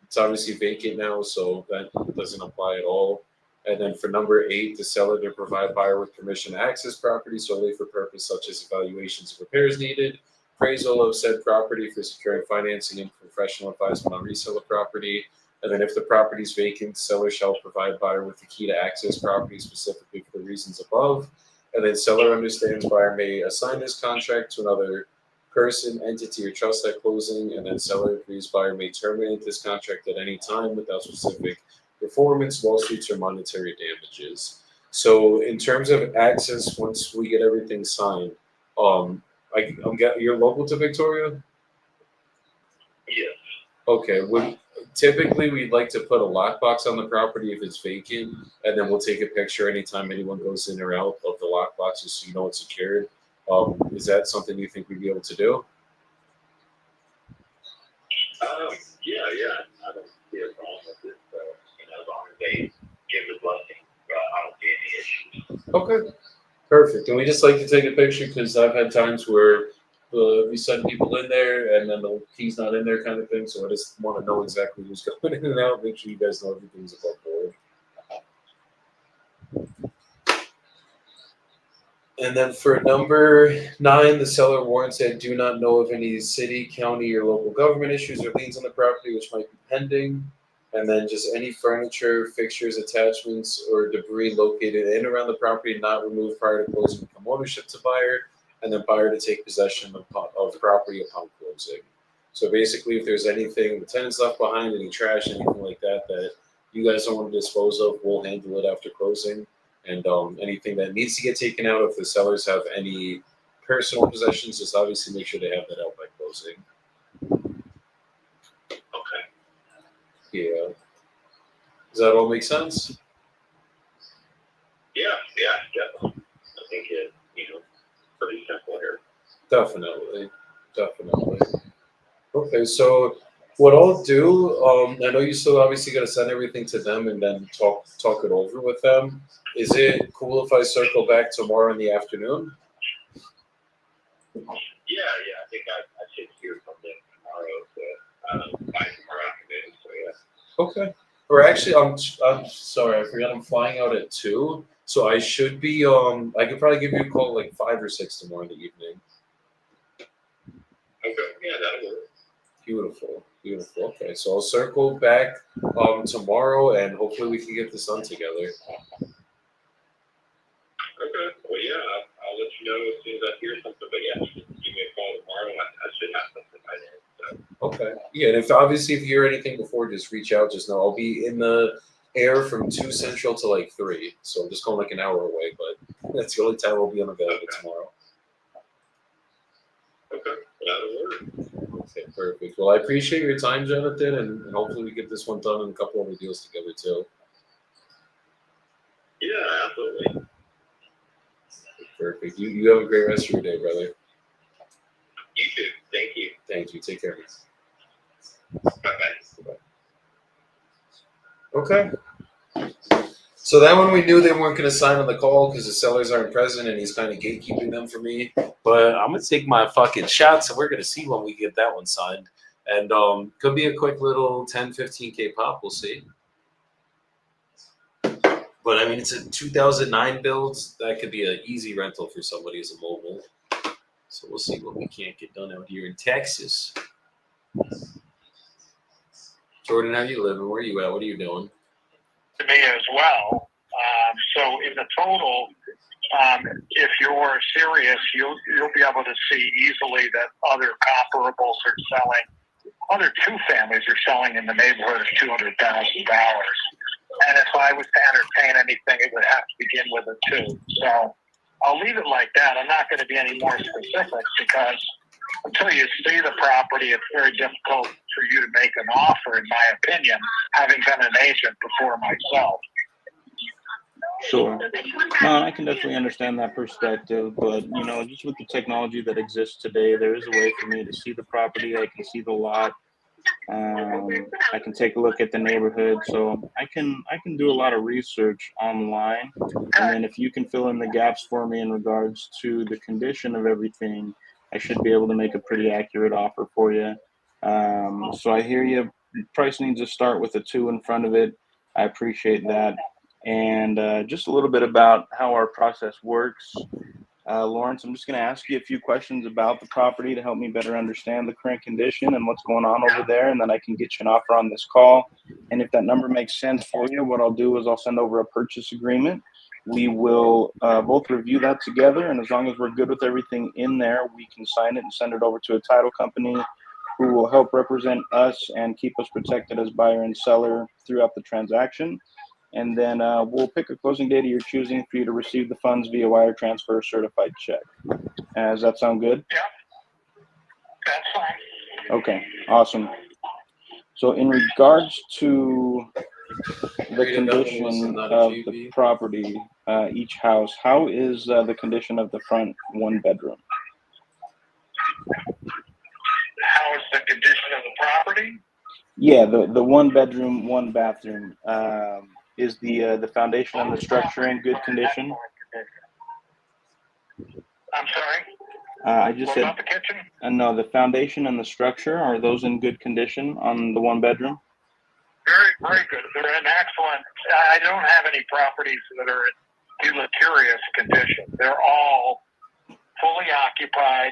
It's obviously vacant now, so that doesn't apply at all. And then for number 8, the seller to provide buyer with permission to access property solely for purpose such as evaluations of repairs needed, appraisal of said property for securing financing, and professional advisement on resale of property. And then if the property is vacant, seller shall provide buyer with the key to access property specifically for the reasons above. And then seller understands buyer may assign this contract to another person, entity, or trust at closing, and then seller agrees buyer may terminate this contract at any time without specific performance, lawsuits, or monetary damages. So in terms of access, once we get everything signed, you're local to Victoria? Yes. Okay. Typically we'd like to put a lockbox on the property if it's vacant, and then we'll take a picture anytime anyone goes in or out of the lockbox just so you know it's secured. Is that something you think we'd be able to do? Yeah. I don't see a problem with it. So, as long as they give the blessing, I don't see any issues. Okay, perfect. And we just like to take a picture because I've had times where we send people in there and then the key's not in there kind of thing. So I just want to know exactly who's going in and out. Make sure you guys know everything's above board. And then for number 9, the seller warrants that do not know of any city, county, or local government issues or liens on the property which might be pending. And then just any furniture, fixtures, attachments, or debris located in and around the property not removed prior to closing become ownership to buyer, and then buyer to take possession of the property upon closing. So basically, if there's anything the tenants left behind, any trash, anything like that, that you guys don't want to dispose of, we'll handle it after closing. And anything that needs to get taken out, if the sellers have any personal possessions, just obviously make sure they have that out by closing. Okay. Yeah. Does that all make sense? Yeah, definitely. I think it, pretty simple here. Definitely. Okay, so what I'll do, I know you still obviously got to send everything to them and then talk it over with them. Is it cool if I circle back tomorrow in the afternoon? Yeah, I think I should hear from them tomorrow, by tomorrow afternoon, so yeah. Okay. Or actually, I'm sorry, I forgot I'm flying out at 2, so I should be I could probably give you a call like 5 or 6 tomorrow in the evening. Okay, yeah, that'll work. Beautiful. Okay, so I'll circle back tomorrow, and hopefully we can get this done together. Okay, well, yeah, I'll let you know as soon as I hear something, but yeah, give me a call tomorrow, I should have something by then, so. Okay. Yeah, and if you hear anything before, just reach out. Just know I'll be in the air from 2 Central to like 3, so I'm just going like an hour away, but that's the only time I'll be unavailable tomorrow. Okay, that'll work. Okay, perfect. Well, I appreciate your time, Jonathan, and hopefully we get this one done and a couple other deals together too. Yeah, absolutely. Perfect. You have a great rest of your day, brother. You too. Thank you. Thank you. Take care. Bye-bye. Okay. So that one we knew they weren't going to sign on the call because the sellers aren't present and he's kind of gatekeeping them for me. But I'm going to take my fucking shots and we're going to see when we get that one signed. And could be a quick little 10, 15K pop. We'll see. But I mean, it's a 2009 build. That could be an easy rental for somebody as a mobile. So we'll see what we can't get done out here in Texas. Jordan, how you living? Where are you at? What are you doing? To me as well. So in the total, if you're serious, you'll be able to see easily that other comparables are selling. Other 2 families are selling in the neighborhood of $200,000. And if I was to entertain anything, it would have to begin with a 2. So I'll leave it like that. I'm not going to be any more specific because until you see the property, it's very difficult for you to make an offer, in my opinion, having been an agent before myself. Sure. No, I can definitely understand that perspective, but just with the technology that exists today, there is a way for me to see the property. I can see the lot. I can take a look at the neighborhood, so I can do a lot of research online, and then if you can fill in the gaps for me in regards to the condition of everything, I should be able to make a pretty accurate offer for you. So I hear you. Price needs to start with a 2 in front of it. I appreciate that. And just a little bit about how our process works. Lawrence, I'm just going to ask you a few questions about the property to help me better understand the current condition and what's going on over there, and then I can get you an offer on this call. And if that number makes sense for you, what I'll do is I'll send over a purchase agreement. We will both review that together, and as long as we're good with everything in there, we can sign it and send it over to a title company who will help represent us and keep us protected as buyer and seller throughout the transaction. And then we'll pick a closing date of your choosing for you to receive the funds via wire transfer or certified check. Does that sound good? Yeah, that's fine. Okay, awesome. So in regards to the condition of the property, each house, how is the condition of the front 1-bedroom? How is the condition of the property? Yeah, the 1-bedroom, 1-bathroom. Is the foundation and the structure in good condition? I'm sorry? I just What said, about the kitchen? no, the foundation and the structure, are those in good condition on the 1-bedroom? Very, very good. They're in excellent. I don't have any properties that are in deleterious condition. They're all fully occupied,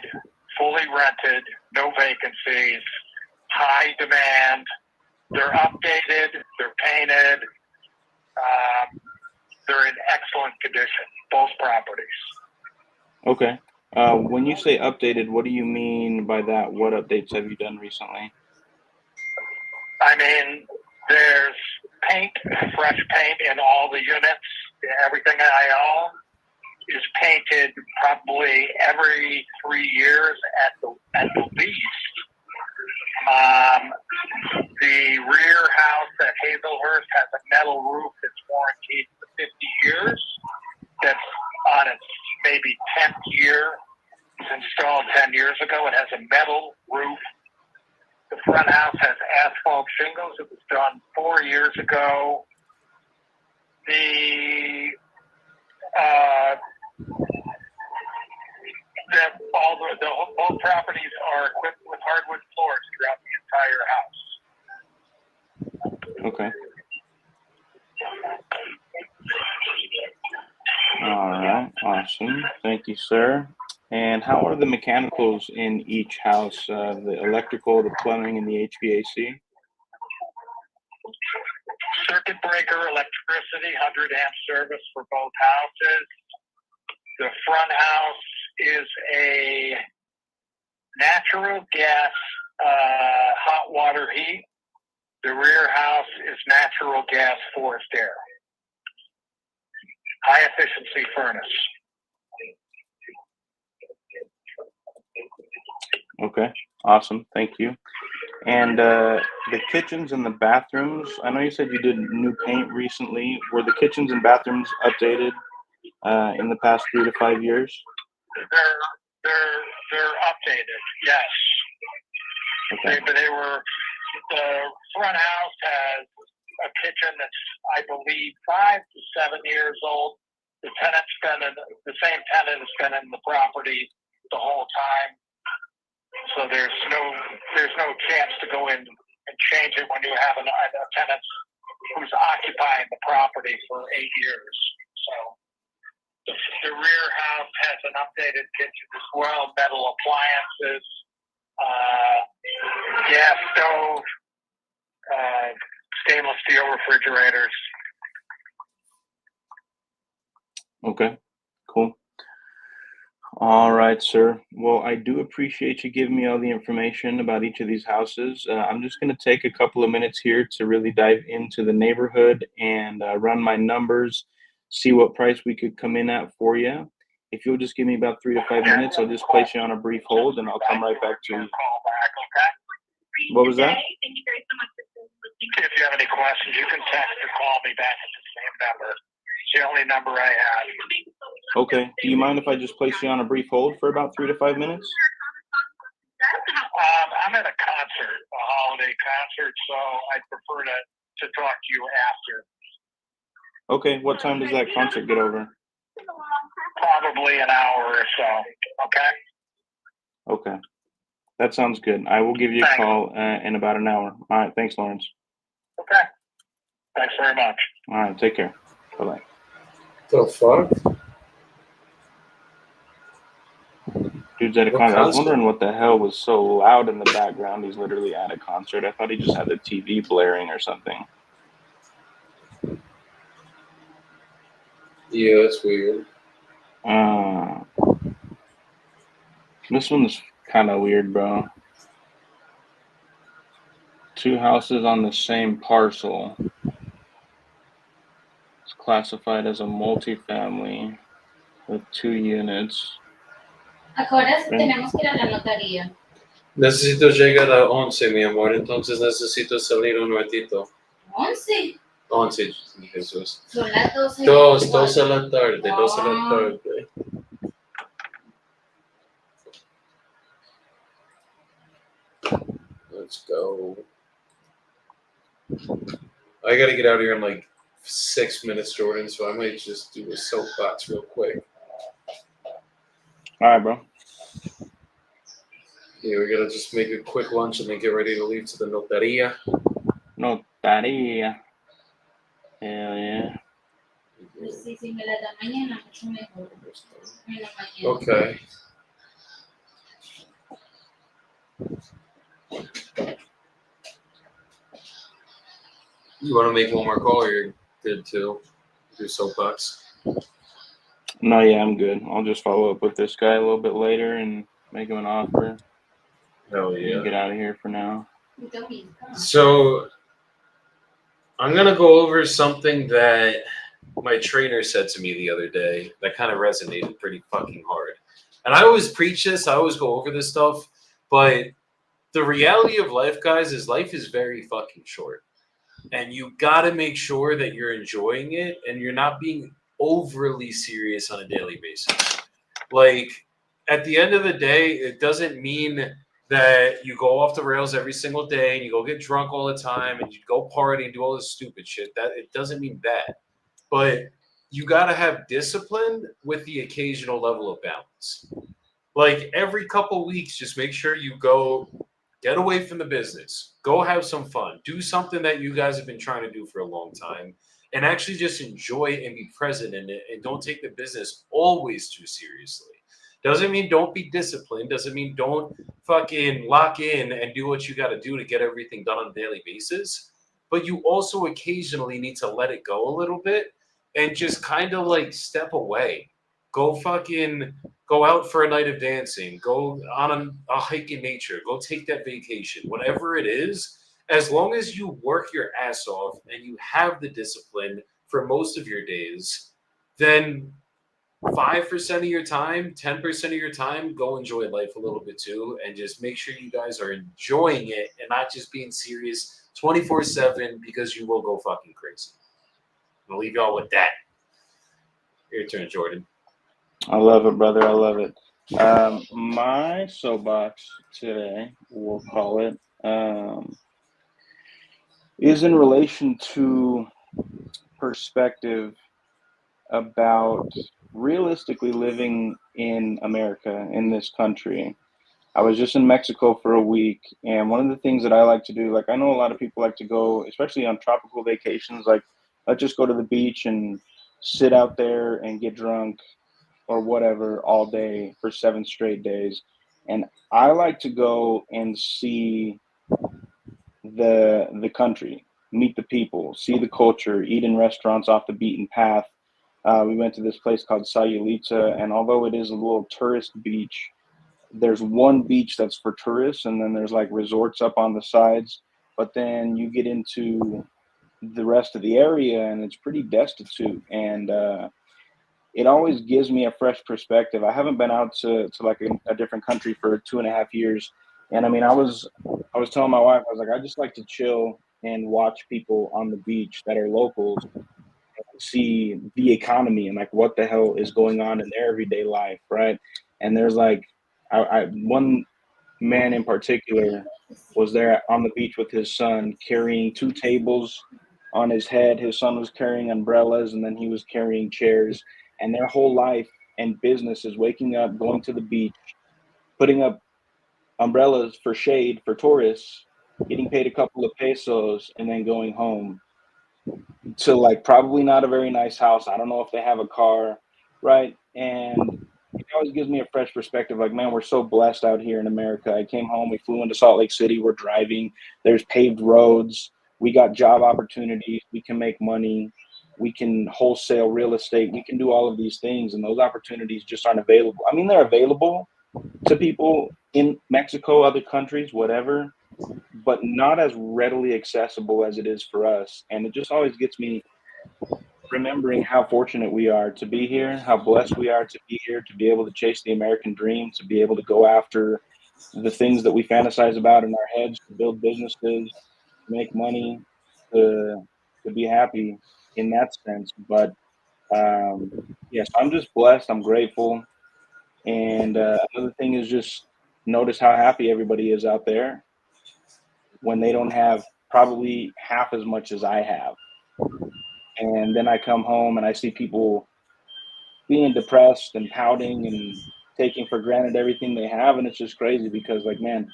fully rented, no vacancies, high demand. They're updated, they're painted. They're in excellent condition, both properties. Okay. When you say updated, what do you mean by that? What updates have you done recently? I mean, there's paint, fresh paint in all the units. Everything I own is painted probably every 3 years at the least. The rear house at Hazelhurst has a metal roof that's warranted for 50 years. That's on its maybe 10th year. It was installed 10 years ago. It has a metal roof. The front house has asphalt shingles. It was done 4 years ago. Both properties are equipped with hardwood floors throughout the entire house. Okay. All right. Awesome. Thank you, sir. And how are the mechanicals in each house? The electrical, the plumbing, and the HVAC? Circuit breaker, electricity, 100 amp service for both houses. The front house is a natural gas hot water heat. The rear house is natural gas forced air. High efficiency furnace. Okay, awesome. Thank you. And the kitchens and the bathrooms, I know you said you did new paint recently. Were the kitchens and bathrooms updated in the past 3 to 5 years? They're updated, yes. Okay. They were, the front house has a kitchen that's, I believe, 5 to 7 years old. The same tenant has been in the property the whole time. So there's no chance to go in and change it when you have a tenant who's occupying the property for 8 years. So the rear house has an updated kitchen as well, metal appliances, gas stove, stainless steel refrigerators. Okay, cool. All right, sir. Well, I do appreciate you giving me all the information about each of these houses. I'm just going to take a couple of minutes here to really dive into the neighborhood and run my numbers, see what price we could come in at for you. If you'll just give me about 3 to 5 minutes, I'll just place you on a brief hold and I'll come right back to you. What was that? If you have any questions, you can text or call me back at the same number. It's the only number I have. Okay. Do you mind if I just place you on a brief hold for about 3 to 5 minutes? I'm at a concert, a holiday concert, so I'd prefer to talk to you after. Okay. What time does that concert get over? Probably an hour or so. Okay? Okay. That sounds good. I will give you a Thanks. call in about an hour. All right. Thanks, Lawrence. Okay. Thanks very much. All right. Take care. Bye-bye. The fuck? Dude's at a What concert. I was concert? wondering what the hell was so loud in the background. He's literally at a concert. I thought he just had the TV blaring or something. Yeah, that's weird. This one's kind of weird, bro. 2 houses on the same parcel. It's classified as a multifamily with 2 units. Ahora tenemos que ir a la notaría. Necesito llegar a 11, mi amor, entonces necesito salir un ratito. 11. 11, Jesús. Son las 12. 2 a la tarde, 2 a la tarde. Let's go. I gotta get out of here in like 6 minutes, Jordan, so I might just do a soapbox real quick. All right, bro. Yeah, we gotta just make a quick lunch and then get ready to leave to the notaria. Notaría. Hell yeah. Sí, sí, me la da mañana, mucho mejor. En la mañana. Okay. You want to make one more call, or you're good to do soapbox? No, yeah, I'm good. I'll just follow up with this guy a little bit later and make him an offer. Hell And yeah. get out of here for now. So, I'm gonna go over something that my trainer said to me the other day that kind of resonated pretty fucking hard. And I always preach this, I always go over this stuff, but the reality of life, guys, is life is very fucking short. And you gotta make sure that you're enjoying it and you're not being overly serious on a daily basis. Like, at the end of the day, it doesn't mean that you go off the rails every single day and you go get drunk all the time and you go party and do all this stupid shit. That it doesn't mean that. But you gotta have discipline with the occasional level of balance. Like every couple weeks, just make sure you go get away from the business, go have some fun, do something that you guys have been trying to do for a long time, and actually just enjoy and be present in it, and don't take the business always too seriously. Doesn't mean don't be disciplined, doesn't mean don't fucking lock in and do what you got to do to get everything done on a daily basis, but you also occasionally need to let it go a little bit and just kind of like step away. Go fucking go out for a night of dancing, go on a hike in nature, go take that vacation, whatever it is, as long as you work your ass off and you have the discipline for most of your days, then 5% of your time, 10% of your time, go enjoy life a little bit too, and just make sure you guys are enjoying it and not just being serious 24/7 because you will go fucking crazy. I'll leave y'all with that. Your turn, Jordan. I love it, brother. I love it. My soapbox today, we'll call it, is in relation to perspective about realistically living in America, in this country. I was just in Mexico for a week, and one of the things that I like to do, like I know a lot of people like to go, especially on tropical vacations, like let's just go to the beach and sit out there and get drunk or whatever all day for 7 straight days. And I like to go and see the country, meet the people, see the culture, eat in restaurants off the beaten path. We went to this place called Sayulita, and although it is a little tourist beach, there's one beach that's for tourists, and then there's like resorts up on the sides. But then you get into the rest of the area, and it's pretty destitute. And it always gives me a fresh perspective. I haven't been out to like a different country for 2.5 years. And I mean, I was telling my wife, I was like, I just like to chill and watch people on the beach that are locals, see the economy and like what the hell is going on in their everyday life, right? And there's like, one man in particular was there on the beach with his son, carrying 2 tables on his head. His son was carrying umbrellas, and then he was carrying chairs. And their whole life and business is waking up, going to the beach, putting up umbrellas for shade for tourists, getting paid a couple of pesos, and then going home to like probably not a very nice house. I don't know if they have a car, right? And it always gives me a fresh perspective. Like, man, we're so blessed out here in America. I came home, we flew into Salt Lake City, we're driving, there's paved roads, we got job opportunities, we can make money, we can wholesale real estate, we can do all of these things, and those opportunities just aren't available. I mean, they're available to people in Mexico, other countries, whatever, but not as readily accessible as it is for us. And it just always gets me remembering how fortunate we are to be here, how blessed we are to be here, to be able to chase the American dream, to be able to go after the things that we fantasize about in our heads, to build businesses, to make money, to be happy in that sense. But yes, I'm just blessed. I'm grateful. And another thing is just notice how happy everybody is out there when they don't have probably half as much as I have. And then I come home and I see people being depressed and pouting and taking for granted everything they have. And it's just crazy because, like, man,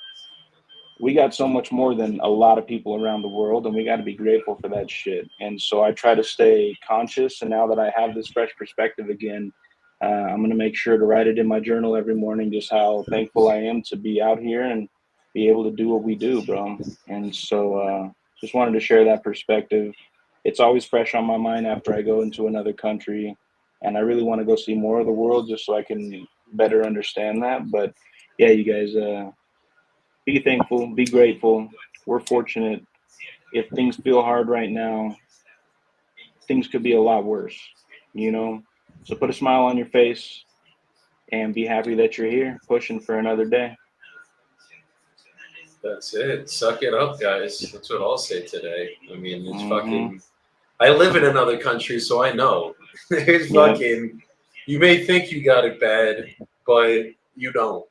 we got so much more than a lot of people around the world, and we got to be grateful for that shit. And so I try to stay conscious. And now that I have this fresh perspective again, I'm going to make sure to write it in my journal every morning, just how thankful I am to be out here and be able to do what we do, bro. And so just wanted to share that perspective. It's always fresh on my mind after I go into another country, and I really want to go see more of the world just so I can better understand that. But yeah, you guys, be thankful, be grateful. We're fortunate if things feel hard right now, things could be a lot worse, you know? So put a smile on your face and be happy that you're here pushing for another day. That's it. Suck it up, guys. That's what I'll say today. I mean, it's Mhm. fucking. I live in another country, so I know. There's Yep. fucking. You may think you got it bad, but you don't.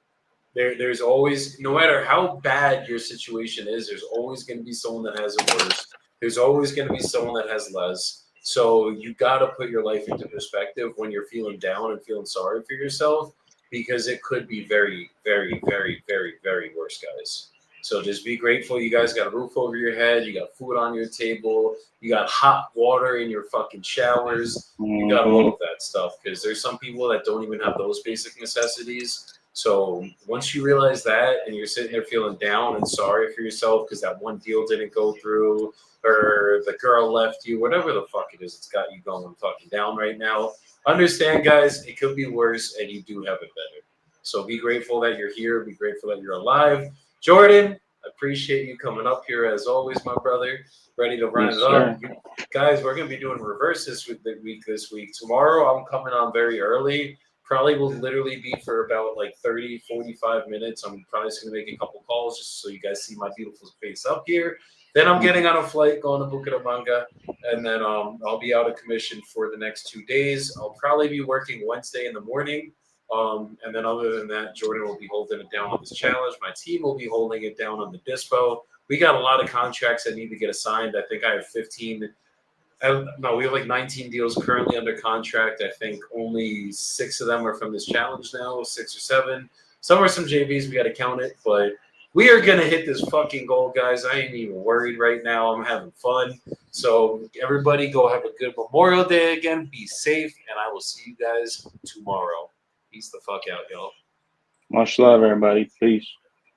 There's always, no matter how bad your situation is, there's always going to be someone that has it worse. There's always going to be someone that has less. So you got to put your life into perspective when you're feeling down and feeling sorry for yourself, because it could be very, very, very, very, very worse, guys. So just be grateful you guys got a roof over your head, you got food on your table, you got hot water in your fucking showers, you got all of that stuff, because there's some people that don't even have those basic necessities. So once you realize that and you're sitting there feeling down and sorry for yourself because that one deal didn't go through or the girl left you, whatever the fuck it is, it's got you going fucking down right now. Understand, guys, it could be worse and you do have it better. So be grateful that you're here. Be grateful that you're alive. Jordan, I appreciate you coming up here as always, my brother. Ready to run Yes, it up. sir. Guys, we're going to be doing reverse this week. Tomorrow, I'm coming on very early. Probably will literally be for about like 30, 45 minutes. I'm probably just going to make a couple calls just so you guys see my beautiful face up here. Then I'm getting on a flight going to Bucaramanga, and then I'll be out of commission for the next 2 days. I'll probably be working Wednesday in the morning. And then other than that, Jordan will be holding it down on this challenge. My team will be holding it down on the dispo. We got a lot of contracts that need to get assigned. I think I have 15. No, we have like 19 deals currently under contract. I think only 6 of them are from this challenge now, 6 or 7. Some are some JVs. We got to count it, but we are going to hit this fucking goal, guys. I ain't even worried right now. I'm having fun. So everybody go have a good Memorial Day again. Be safe, and I will see you guys tomorrow. Peace the fuck out, y'all. Much love, everybody. Peace.